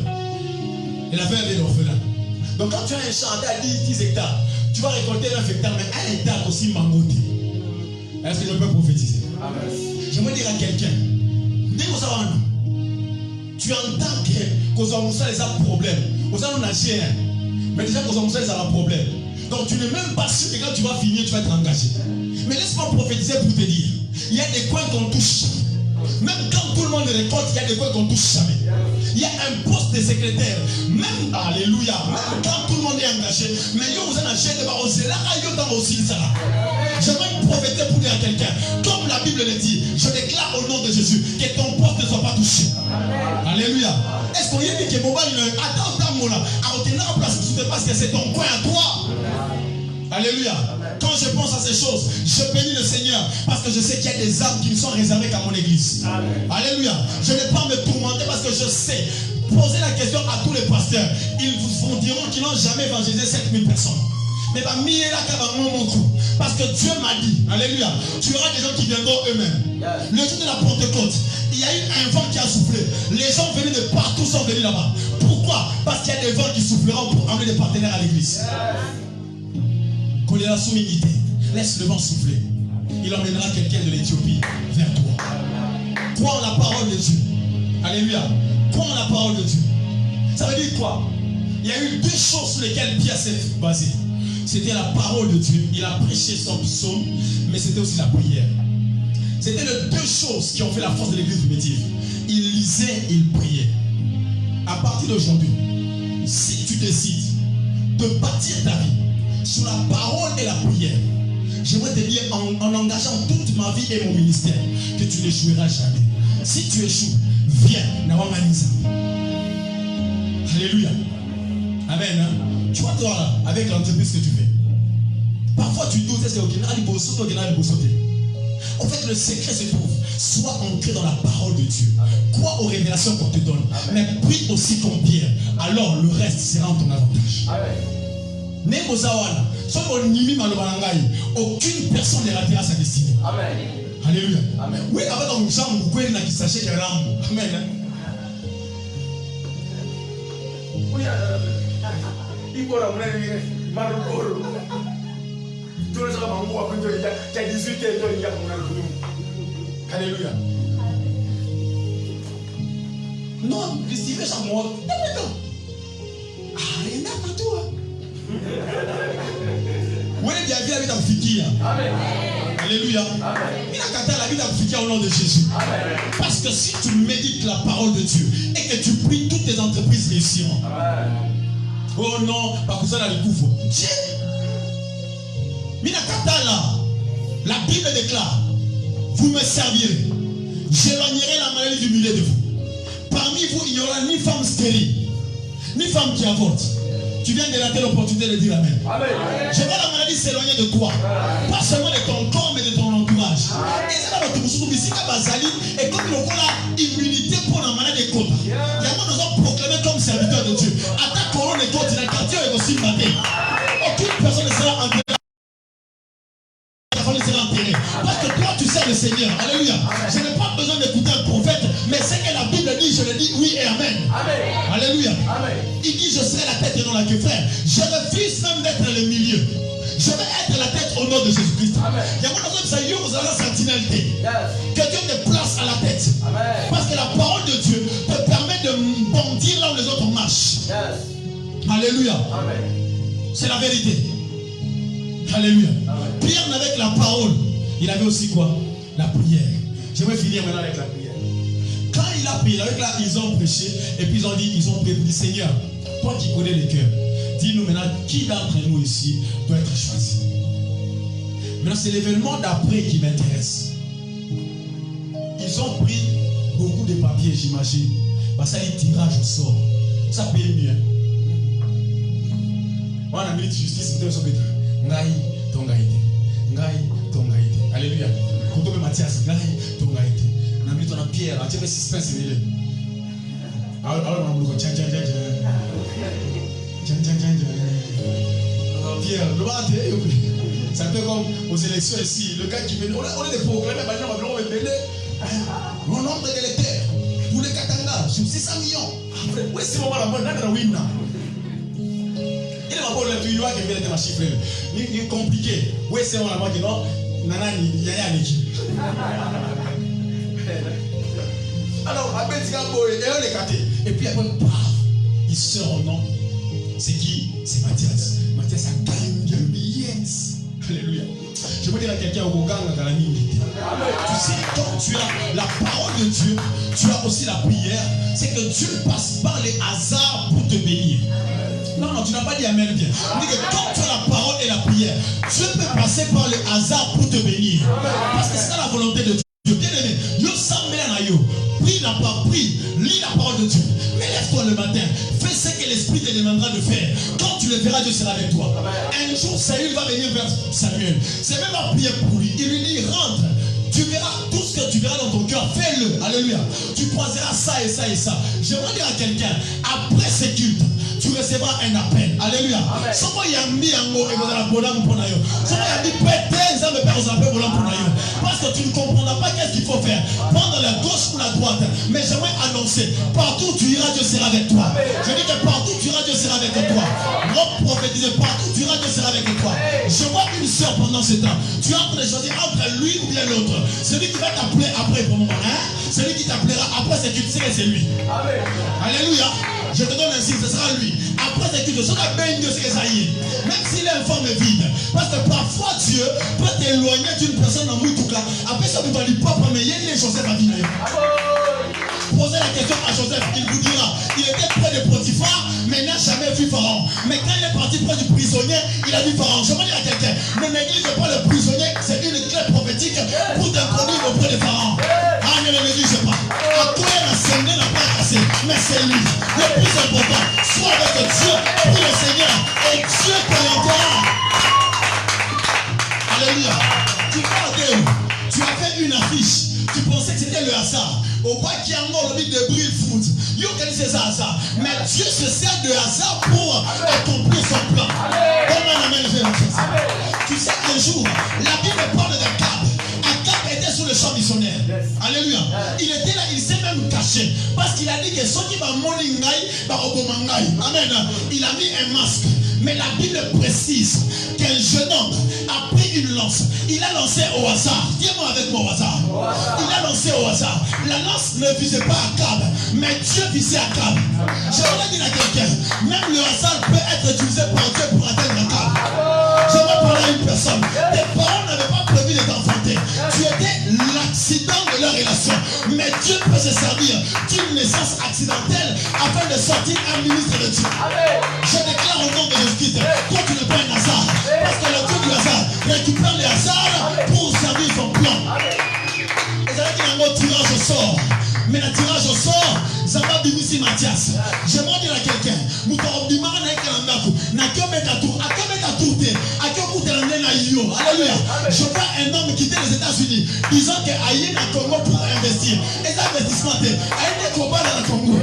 Et la veuve et l'orphelin. Donc quand tu as un champ à 10 hectares, tu vas récolter 9 hectares, mais 1 hectare aussi mangoté. Est-ce que je peux prophétiser? Amen. J'aimerais dire à quelqu'un, dès que ça va, tu entends que Kozamusa les a problème. Kozamusa n'a rien. Mais déjà Kozamusa les a un problème. Donc tu n'es même pas sûr que quand tu vas finir, tu vas être engagé. Mais laisse-moi prophétiser pour te dire. Il y a des coins qu'on touche. Même quand tout le monde récolte, il y a des coins qu'on touche jamais. Il y a un poste de secrétaire. Même, alléluia, même quand tout le monde est engagé, mais il y a un agent de barreau. C'est là qu'il y a aussi ça. J'aimerais prophétiser pour dire à quelqu'un, comme la Bible le dit, je déclare au nom de Jésus que ton poste ne soit pas touché. Alléluia. Est-ce qu'on y a dit que Boba, attends, mon là, à retenir en place, tu te passes que c'est ton coin à toi. Alléluia. Quand je pense à ces choses, je bénis le Seigneur parce que je sais qu'il y a des âmes qui ne sont réservées qu'à mon église. Amen. Alléluia. Je n'ai pas à me tourmenter parce que je sais. Poser la question à tous les pasteurs. Ils vous diront qu'ils n'ont jamais évangélisé 7000 personnes. Mais parce que Dieu m'a dit, alléluia, tu auras des gens qui viendront eux-mêmes. Le jour de la Pentecôte, il y a eu un vent qui a soufflé. Les gens venus de partout sont venus là-bas. Pourquoi? Parce qu'il y a des vents qui souffleront pour amener des partenaires à l'église. Qu'on est la soumission, laisse le vent souffler. Il emmènera quelqu'un de l'Éthiopie vers toi. Crois en la parole de Dieu. Alléluia. Crois en la parole de Dieu. Ça veut dire quoi? Il y a eu 2 choses sur lesquelles Pierre s'est basé. C'était la parole de Dieu. Il a prêché son psaume, mais c'était aussi la prière. C'était les 2 choses qui ont fait la force de l'église primitive. Il lisait, il priait. À partir d'aujourd'hui, si tu décides de bâtir ta vie sur la parole et la prière, j'aimerais te dire en engageant toute ma vie et mon ministère que tu n'échoueras jamais. Si tu échoues, viens, Nawamanisa. Alléluia. Amen. Hein? Tu vois toi là, avec l'entreprise que tu fais. Parfois tu doutes, est-ce que en fait, le secret se trouve. Sois ancré dans la parole de Dieu. Crois aux révélations qu'on te donne. Amen. Mais prie aussi comme Pierre. Alors le reste sera en ton avantage. Aucune personne ne ratera sa destinée. Amen. Alléluia. Amen. Oui, avec un jambe, vous pouvez qui sachez que Rambo. Amen. Il faut la Alléluia. Non, Christine, ça moi. Ah, il n'a pas toi. Amen. Alléluia. Il a gâté la vie d'Afrique au nom de Jésus. Amen. Parce que si tu médites la parole de Dieu et que tu pries, toutes tes entreprises réussiront. Amen. Oh non, parce que ça là, le couvre. Dieu. La Bible déclare, vous me servirez. J'éloignerai la maladie du milieu de vous. Parmi vous, il n'y aura ni femme stérile, ni femme qui avorte. Tu viens de rater l'opportunité de dire Amen. Amen. Je vois la maladie s'éloigner de toi. Pas seulement de ton corps, mais de ton entourage. Et c'est là que tu me dis et comme il y a immunité pour la maladie de Kota. Il y a nous avons proclamé comme serviteur de Dieu. À ta couronne et toi, tu n'as quartier et aussi matin. Aucune personne ne sera enterrée. Parce que toi tu sais le Seigneur. Alléluia. Je n'ai pas besoin d'écouter un prophète, mais ce que la Bible dit, je le dis oui et amen. Amen. Alléluia. Amen. Il dit je serai la tête et non la queue, frère. Je refuse même d'être le milieu. Je vais être la tête au nom de Jésus-Christ. Il y a mon autre salut aux sentinelles. Que Dieu te place à la tête. Amen. Parce que la parole de Dieu te permet de bondir là où les autres marchent. Yes. Alléluia. Amen. C'est la vérité. Alléluia. Amen. Pierre n'avait que la parole. Il avait aussi quoi? La prière. Je vais finir maintenant avec la prière. Quand il a prié, avec là, ils ont prêché et puis ils ont dit Seigneur, toi qui connais les cœurs, dis-nous maintenant qui d'entre nous ici doit être choisi. Maintenant, c'est l'événement d'après qui m'intéresse. Ils ont pris beaucoup de papiers, j'imagine. Parce que ça, ils tirage au sort. Ça paye mieux. On a mis de justice, vous devez Ngai tongaite. Ngai tongaite. Alléluia. Quand on Mathias, Ngai tongaite. On a mis ton Pierre, tu as suspense. Alors, on a dit Pierre, le bas, c'est un peu comme aux élections ici. Le gars qui vient, on est des proclamés, on est belé. Mon nombre d'électeurs, pour les Katanga, sur 600 millions. Oui, c'est moment là, on a win. Il va pas le tuyau qui vient de ma chiffre. Il est compliqué. Oui, c'est moi là-bas qui non. Nanani, il y a un équipe. Alors, après, et on est gâté. Et puis après, paf, il sort au nom. C'est qui? C'est Mathias. Mathias a gagné le billet. Alléluia. Je veux dire à quelqu'un au gang dans la ligne. Tu sais, quand tu as la parole de Dieu, tu as aussi la prière. C'est que Dieu passe par les hasards pour te bénir. Non, tu n'as pas dit Amen bien. On dit que quand tu as la parole et la prière, Dieu peut passer par les hasards pour te bénir. Parce que c'est ça la volonté de Dieu. Bien aimé, prie la parole, lis la parole de Dieu. Mais lève-toi le matin, fais ce que l'Esprit te demandera de faire. Quand tu le verras, Dieu sera avec toi. Un jour, Saül va venir vers Samuel. C'est même à prier pour lui. Il lui dit, rentre. Tu verras tout ce que tu verras dans ton cœur, fais-le. Alléluia. Tu croiseras ça et ça et ça. J'aimerais dire à quelqu'un, après ce culte, tu recevras un appel. Alléluia. Souvent il y a mis un mot et vous allez bonhomme pour naïo. Souvent il y a dit peut-être ça me perd aux appels bonhomme pour naïo. Parce que tu ne comprendras pas qu'est-ce qu'il faut faire. Prendre la gauche ou la droite. Mais j'aimerais annoncer, partout où tu iras, Dieu sera avec toi. Je dis que partout où tu iras, Dieu sera avec toi. Moi prophétiser, partout où tu iras, Dieu sera avec toi. Je vois une soeur pendant ce temps. Tu es en train de choisir entre lui ou bien l'autre. Celui qui va t'appeler après pour le moment, hein? Celui qui t'appellera après, c'est que tu sais que c'est lui. Amen. Alléluia. Je te donne un signe, ce sera lui. Après, c'est que ce sera bien Dieu, c'est que ça y est. Même s'il est une forme vide. Parce que parfois, Dieu peut t'éloigner d'une personne en Moutouka. Après, ça vous va lui pas, mais il y a des choses à vivre. Posez la question à Joseph, il vous dira, il était près de Potiphar, mais n'a jamais vu Pharaon. Mais quand il est parti près du prisonnier, il a vu Pharaon. Je veux dire à quelqu'un, ne néglige pas le prisonnier, c'est une clé prophétique pour t'introduire auprès de Pharaon. Ah, ne le néglige pas. À toi, la scène n'a pas cassé, mais c'est lui. Le plus important, sois avec Dieu, prie le Seigneur, et Dieu t'orientera. Alléluia. Tu as fait une affiche, tu pensais que c'était le hasard. Au bas qui a mort le de brille foot. Il organise ça hasard. Mais Dieu se sert de hasard pour accomplir son plan. Tu sais qu'un jour, la Bible parle d'Akab. Akab était sur le champ missionnaire. Alléluia. Il était là, il s'est même caché. Parce qu'il a dit que ceux qui vont mourir, amen. Il a mis un masque. Mais la Bible précise qu'un jeune homme a pris une lance. Il a lancé au hasard. Dis-moi avec moi au hasard. Il a lancé au hasard. La lance ne visait pas Akab, mais Dieu visait Akab. J'aimerais dire à quelqu'un, même le hasard peut être utilisé par Dieu pour atteindre Akab. J'aimerais parler à une personne. Tes parents n'avaient pas prévu de t'enfanter. Tu étais l'accident de leur relation. Mais Dieu peut se servir d'une naissance accidentelle afin de sortir un ministre de Dieu. Je déclare au nom de Jésus-Christ, toi tu n'es pas un hasard. Parce que le Dieu du hasard récupère les hasards pour servir son plan. Et ça veut dire un autre tirage au sort. Mais le tirage au sort, ça va Bimisi Mathias. J'aimerais dire à quelqu'un, alléluia. Je vois un homme quitter les États-Unis disant qu'il y a un Congo pour investir. Et cet investissement, il y a un combat dans le Congo.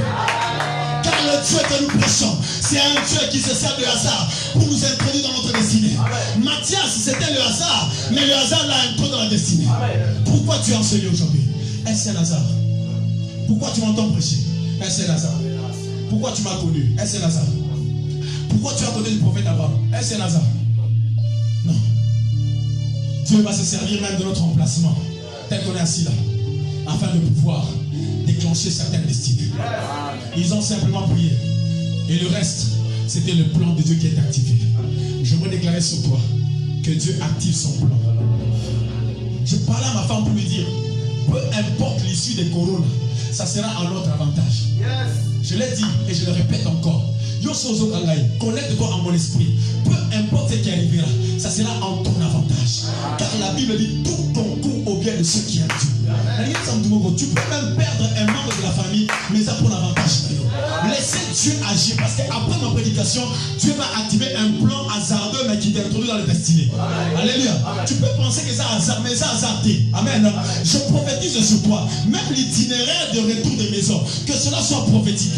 Car le Dieu que nous prêchons, c'est un Dieu qui se sert de hasard pour nous introduire dans notre destinée. Mathias, c'était le hasard, mais le hasard l'a introduit dans la destinée. Pourquoi tu as enseigné aujourd'hui? Est-ce un hasard? Pourquoi tu m'entends prêcher? Est-ce un hasard? Pourquoi tu m'as connu? Est-ce un hasard? Pourquoi tu as connu le prophète avant? Est-ce un hasard? Non. Dieu va se servir même de notre emplacement, tel qu'on est assis là, afin de pouvoir déclencher certaines destinées. Ils ont simplement prié. Et le reste, c'était le plan de Dieu qui est activé. Je veux déclarer sur toi que Dieu active son plan. Je parlais à ma femme pour lui dire, peu importe l'issue des coronas, ça sera en notre avantage. Je l'ai dit et je le répète encore. Connecte-toi en mon esprit. Peu importe ce qui arrivera, ça sera en ton avantage. Car la Bible dit tout concourt au bien de ceux qui aiment Dieu. Tu peux même perdre un membre de la famille, mais ça pour l'avantage. Laissez Dieu agir, parce qu'après ma prédication, Dieu va activer un plan hasardeux, mais qui t'introduit dans le destiné. Alléluia. Tu peux penser que ça hasard, mais ça hasardé. Amen. Je prophétise sur toi, même l'itinéraire de retour des maisons, que cela soit prophétique.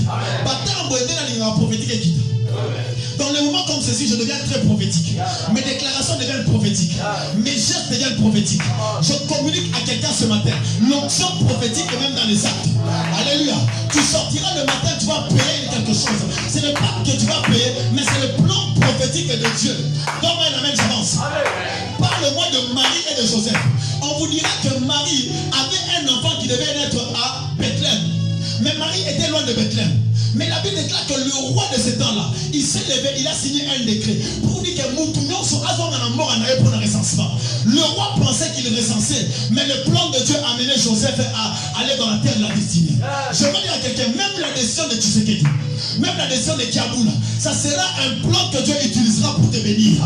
Dans les moments comme ceci, je deviens très prophétique. Mes déclarations deviennent prophétiques. Mes gestes deviennent prophétiques. Je communique à quelqu'un ce matin. L'onction prophétique est même dans les actes. Alléluia. Tu sortiras le matin, tu vas payer quelque chose. Ce n'est pas que tu vas payer, mais c'est le plan prophétique de Dieu. Donne-moi un amen, j'avance. Parle-moi de Marie et de Joseph. On vous dira que Marie avait un enfant qui devait naître à Bethléem. Mais Marie était loin de Bethléem. Mais la Bible déclare que le roi de ce temps-là, il s'est levé, il a signé un décret pour dire que Moutounion soit mort en arrière pour le recensement. Le roi pensait qu'il recensait, mais le plan de Dieu a amené Joseph à aller dans la terre de la destinée. Je veux dire à quelqu'un, même la décision de Tshisekedi, même la décision de Kiaboula, ça sera un plan que Dieu utilisera pour te bénir.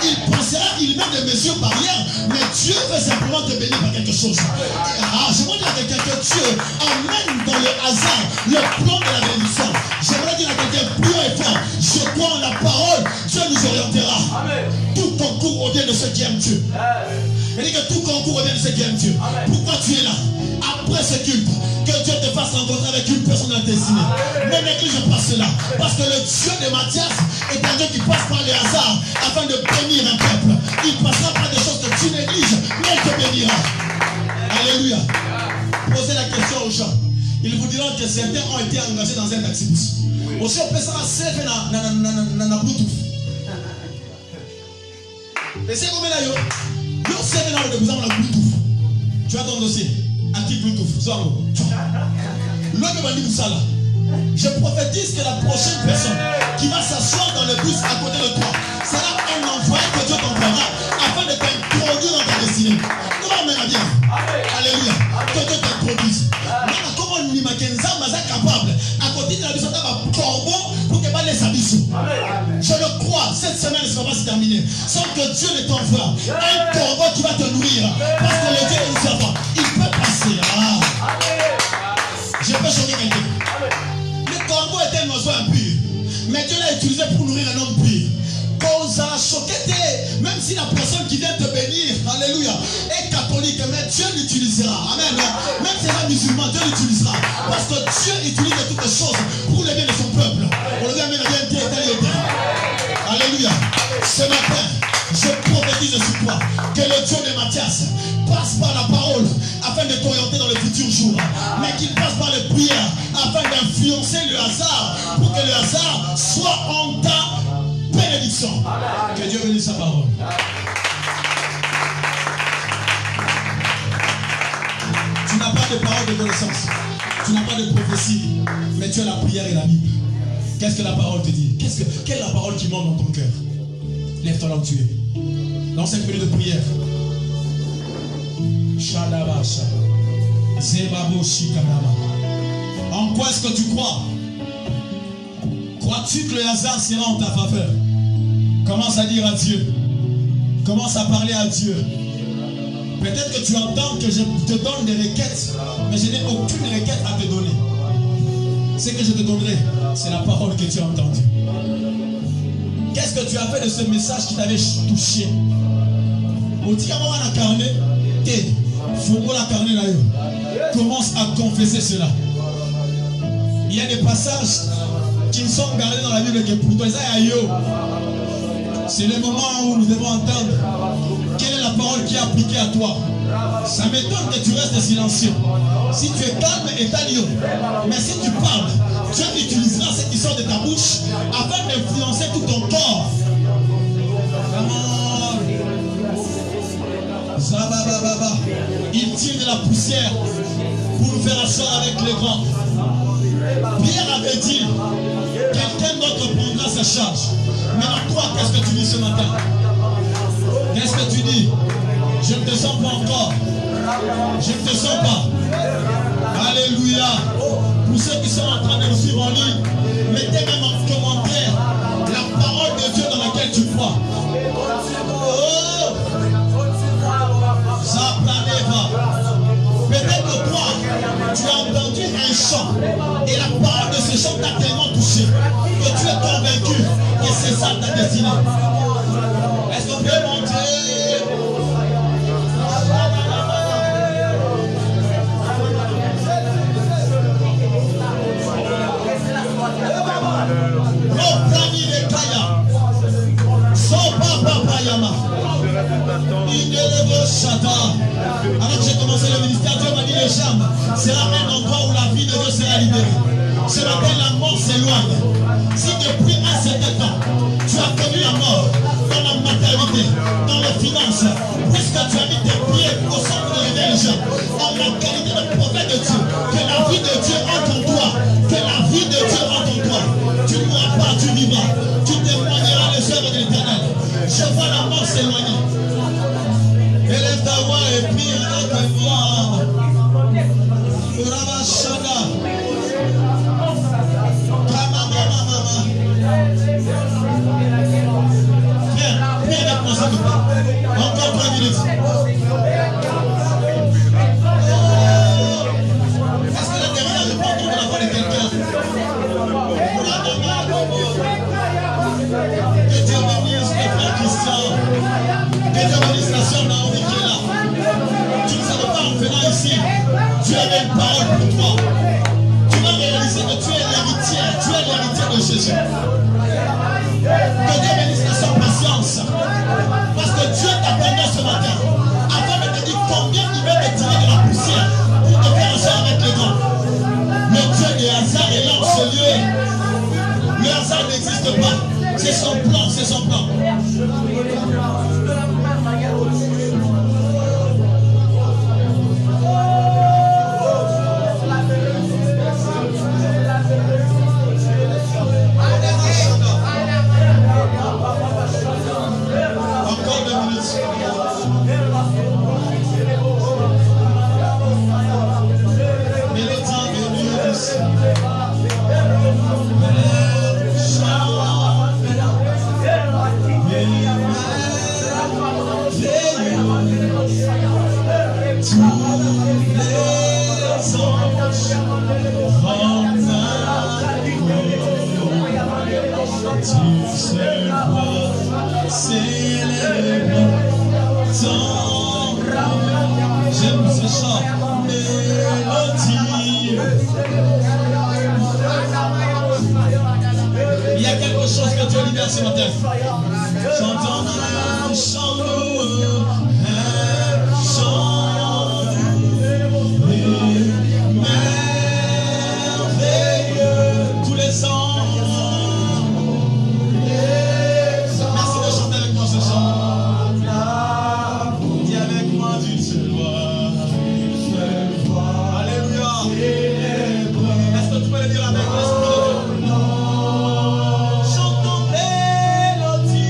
Il pensera, il met des mesures barrières, mais Dieu veut simplement te bénir par quelque chose. Je veux dire à quelqu'un que Dieu emmène dans le hasard le plan de la bénédiction. J'aimerais dire à quelqu'un plus et fort, je crois en la parole, Dieu nous orientera. Amen. Tout concourt au bien de ceux qui aiment Dieu. Il dit que tout concourt au bien de ceux qui aiment Dieu. Amen. Pourquoi tu es là? Après ce culte, que Dieu te fasse rencontrer avec une personne de la destinée. Ne néglige pas cela. Parce que le Dieu de Mathias est un Dieu qui passe par les hasards afin de bénir un peuple. Il passera par des choses que tu négliges, mais il te bénira. Alléluia. Posez la question aux gens. Ils vous diront que certains ont été engagés dans un taxi-bus. Aussi, on peut savoir safe na Bluetooth. Et c'est comme là, yo safe na Bluetooth. Tu as ton dossier. Active Bluetooth. L'homme va dire ça là. Je prophétise que la prochaine personne qui va s'asseoir dans le bus à côté de toi sera un envoyé que Dieu t'enverra afin de t'introduire dans ta destinée. Comment on bien? Alléluia. Que Dieu t'introduise. Comment on dit que Nzamba est capable à côté de la bus d'avoir un corbeau pour que les habits. Je le crois. Cette semaine ne va pas se terminer sans que Dieu ne t'envoie un corbeau qui va te nourrir. Parce que le Dieu ne nous savons. Il peut passer. Je peux choquer quelqu'un. Le corbeau était un oiseau impur. Mais Dieu l'a utilisé pour nourrir un homme pur. Quand ça a choqué, même si la personne qui vient te bénir, alléluia, est catholique, mais Dieu l'utilisera. Amen. Même si c'est un musulman, Dieu l'utilisera. Parce que Dieu utilise toutes les choses pour le bien de son peuple. Pour le bien de alléluia. Ce matin, je prophétise sur toi que le Dieu de Mathias passe par la parole afin de t'orienter dans le futur jour, mais qu'il passe par les prières afin d'influencer le hasard pour que le hasard soit en ta bénédiction. Amen. Que Dieu bénisse sa parole. Tu n'as pas de parole de connaissance, tu n'as pas de prophétie, mais tu as la prière et la Bible. Qu'est-ce que la parole te dit? Quelle est la parole qui monte dans ton cœur? Lève-toi là où tu es. Dans 5 minutes de prière. En quoi est-ce que tu crois? Crois-tu que le hasard sera en ta faveur? Commence à dire à Dieu. Commence à parler à Dieu. Peut-être que tu entends que je te donne des requêtes, mais je n'ai aucune requête à te donner. Ce que je te donnerai, c'est la parole que tu as entendue. Qu'est-ce que tu as fait de ce message qui t'avait touché? Commence à confesser cela. Il y a des passages qui ne sont gardés dans la Bible que pour toi. C'est le moment où nous devons entendre quelle est la parole qui est appliquée à toi. Ça m'étonne que tu restes silencieux. Si tu es calme et lion, mais si tu parles, Dieu utilisera ce qui sort de ta bouche afin d'influencer tout ton corps. Il tire de la poussière pour nous faire asseoir avec les grands. Pierre avait dit, quelqu'un d'autre prendra sa charge. Maintenant toi, qu'est-ce que tu dis ce matin? Qu'est-ce que tu dis? Je ne te sens pas encore. Je ne te sens pas. Alléluia. Pour ceux qui sont en train de nous suivre en ligne, mettez même en commentaire la parole de Dieu dans laquelle tu crois. Oh! Ça planèva. Peut-être que toi, tu as entendu un chant et la parole de ce chant t'a tellement touché que tu es convaincu que c'est ça ta destinée. Est-ce qu'on peut monter? Alors que j'ai commencé le ministère, Dieu m'a dit les jambes sera un endroit où la vie de Dieu sera libérée. Ce matin, la mort s'éloigne. Si depuis un certain temps, tu as connu la mort dans la maternité, dans les finances, puisque tu as mis tes pieds au centre de l'évangile, en la qualité de prophète de Dieu, que la vie de Dieu entre en toi, que la vie de Dieu entre en toi. Tu ne mourras pas, tu vivras, tu témoigneras les œuvres de l'Éternel. Je vois la mort s'éloigner. Élève ta voix et prie avec moi. Urabashada. Frère, prie avec moi s'il te plaît. Encore 3 minutes. Est-ce que là derrière je peux entendre la voix de quelqu'un? Que Dieu bénisse le frère Christian. Que Dieu bénisse la sœur Naomi qui est là. Tu ne savais pas en venant ici, Dieu avait une parole pour toi. Tu vas réaliser que tu es l'héritier de Jésus. Que Dieu bénisse la sœur Patience. Parce que Dieu t'appelle ce matin afin de te dire combien il veut te tirer de la poussière pour te faire asseoir avec les grands. Le Dieu des hasards est là en ce lieu. Le hasard n'existe pas. C'est son plan, c'est son plan. Encore 2 minutes. Mélodie, j'aime ce chant, mélodie. Il y a quelque chose que Dieu libère ce matin. Chantons un chant nouveau, un chant merveilleux. Tous les ans. Merci de chanter avec moi ce chant. Dis avec moi d'une seule voix. Alléluia. Est-ce que tu peux le dire avec l'esprit de Dieu? Chantons mélodie.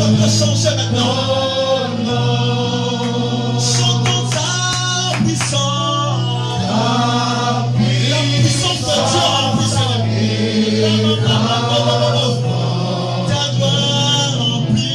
monde peut changer maintenant. Chantons ta puissance. La puissance de Dieu remplit ce lieu. Ta gloire remplit.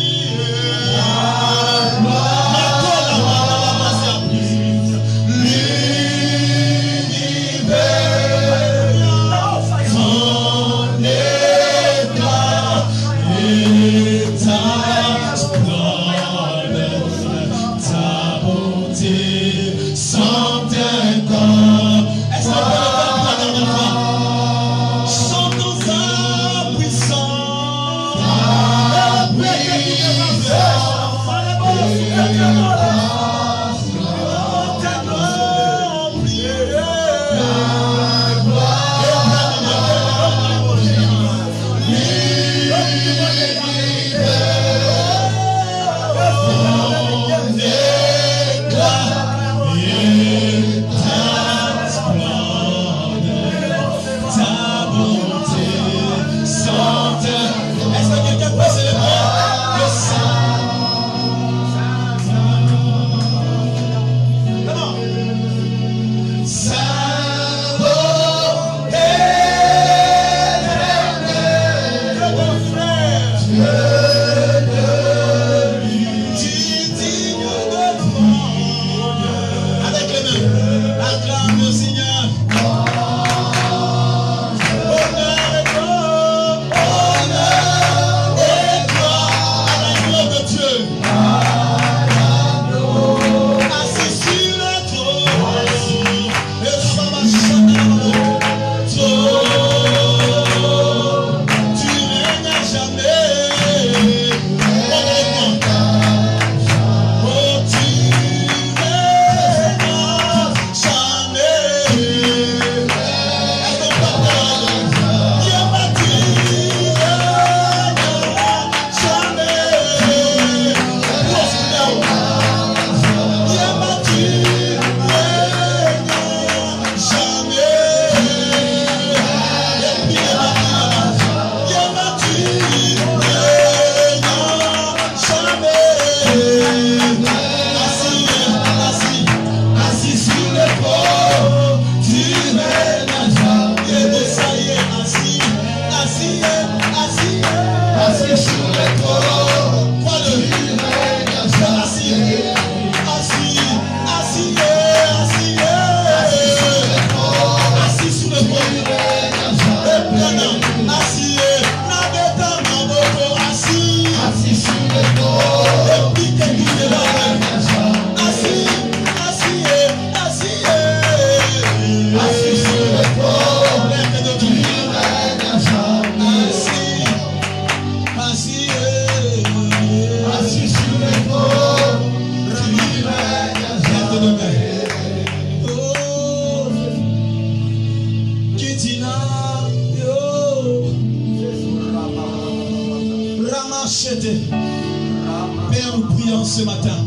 Père, nous prions ce matin.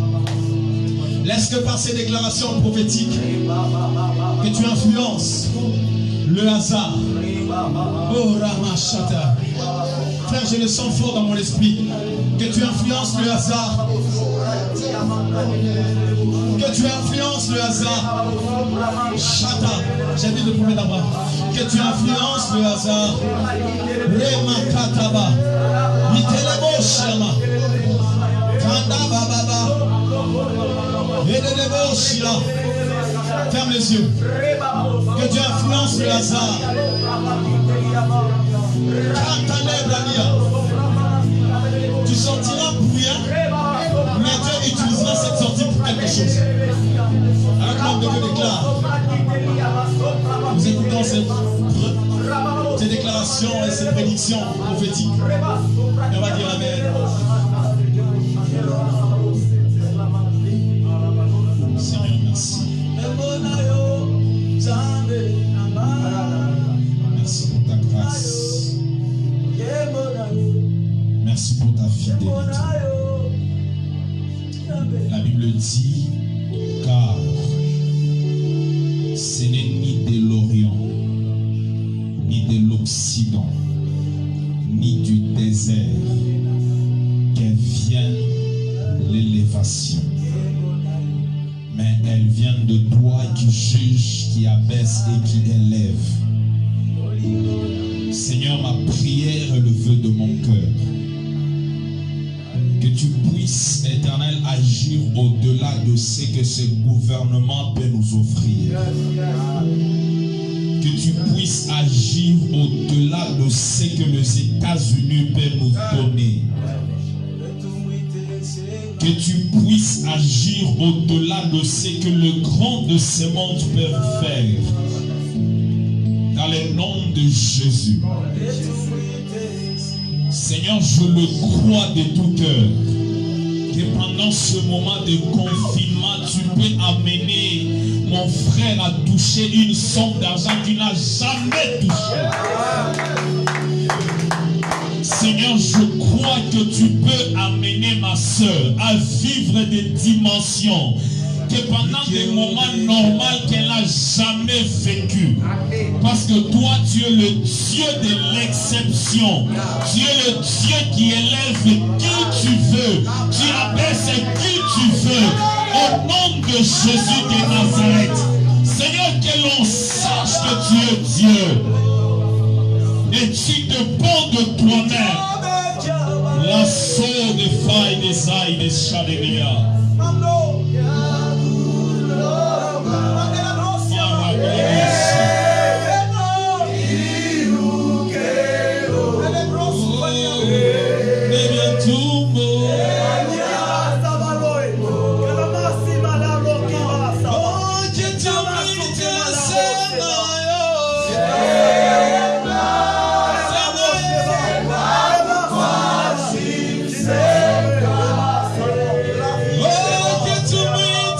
Laisse que par ces déclarations prophétiques, que tu influences le hasard. Oh Ramashata. Frère, je le sens fort dans mon esprit. Que tu influences le hasard. Que tu influences le hasard. Chata. J'invite le premier d'abord. Que tu influences le hasard. Remakataba. Itelebo Shama. Kanda Baba. Edelebo Shila. Ferme les yeux. Que tu influences le hasard. Tu sortiras pour rien, mais Dieu utilisera cette sortie pour quelque chose. Alors que l'homme de Dieu déclare, nous écoutons ces déclarations et ces prédictions prophétiques. Et on va dire Amen. Seigneur, merci. Merci pour ta grâce. Merci pour ta fidélité. La Bible dit, car ce n'est ni de l'Orient, ni de l'Occident, ni du désert, qu'elle vienne l'élévation. Mais elle vient de toi qui juge, qui abaisse et qui élève. Seigneur, ma prière est le vœu de mon cœur. Que tu puisses, Éternel, agir au-delà de ce que ce gouvernement peut nous offrir. Que tu puisses agir au-delà de ce que les États-Unis peuvent nous donner. Que tu puisses agir au-delà de ce que le grand de ce monde peut faire. Dans le nom de Jésus. Seigneur, je le crois de tout cœur. Que pendant ce moment de confinement, tu peux amener mon frère à toucher une somme d'argent qu'il n'a jamais touché. Seigneur, je crois que tu peux amener ma soeur à vivre des dimensions que pendant des moments normaux qu'elle n'a jamais vécu. Parce que toi, tu es le Dieu de l'exception. Tu es le Dieu qui élève qui tu veux. Tu abaisses qui tu veux. Au nom de Jésus de Nazareth. Seigneur, que l'on sache que tu es Dieu. Et tu dépends de toi-même. La soeur des failles des aïe des chadéria. Oh,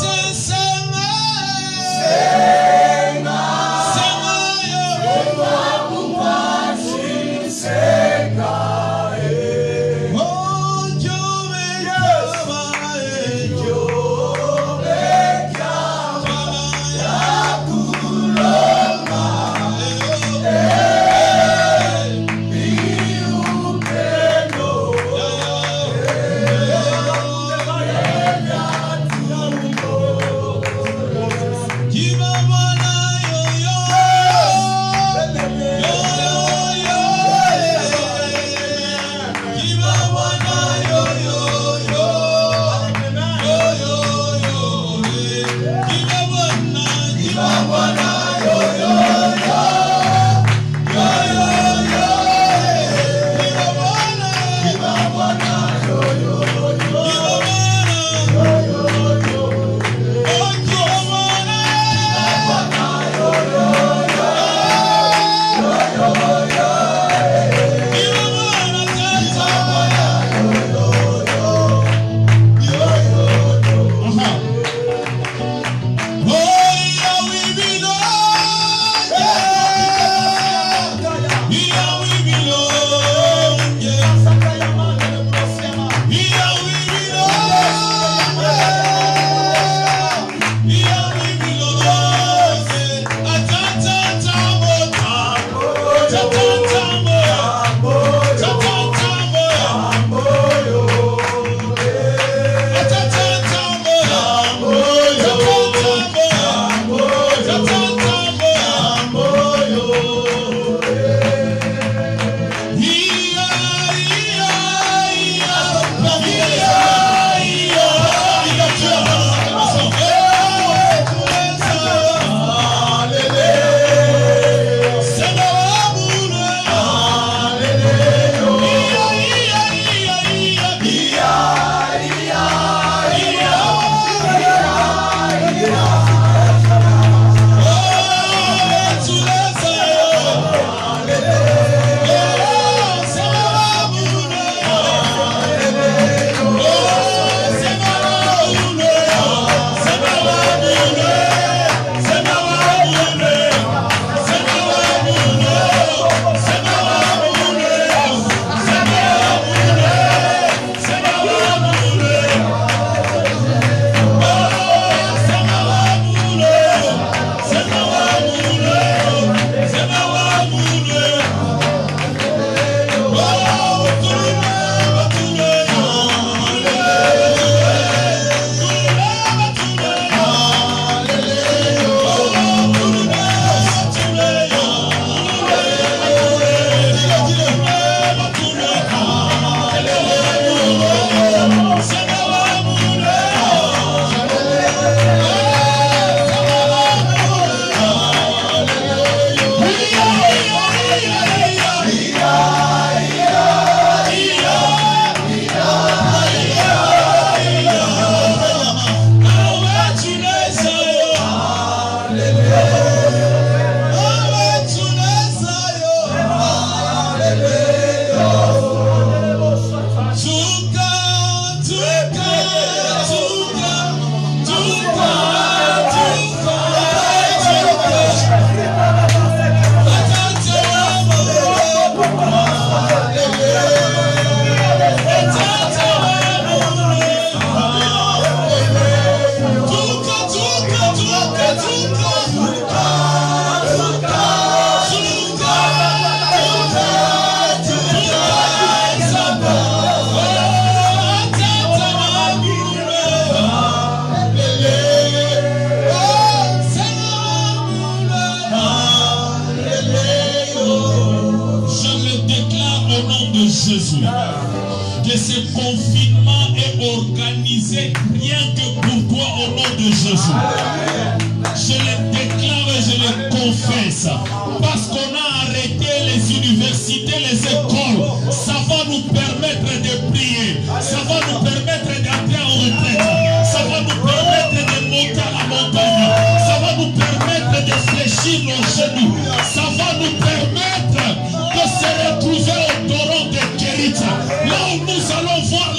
confinement est organisé rien que pour toi au nom de Jésus. Je le déclare et je le confesse. Parce qu'on a arrêté les universités, les écoles. Ça va nous permettre de prier.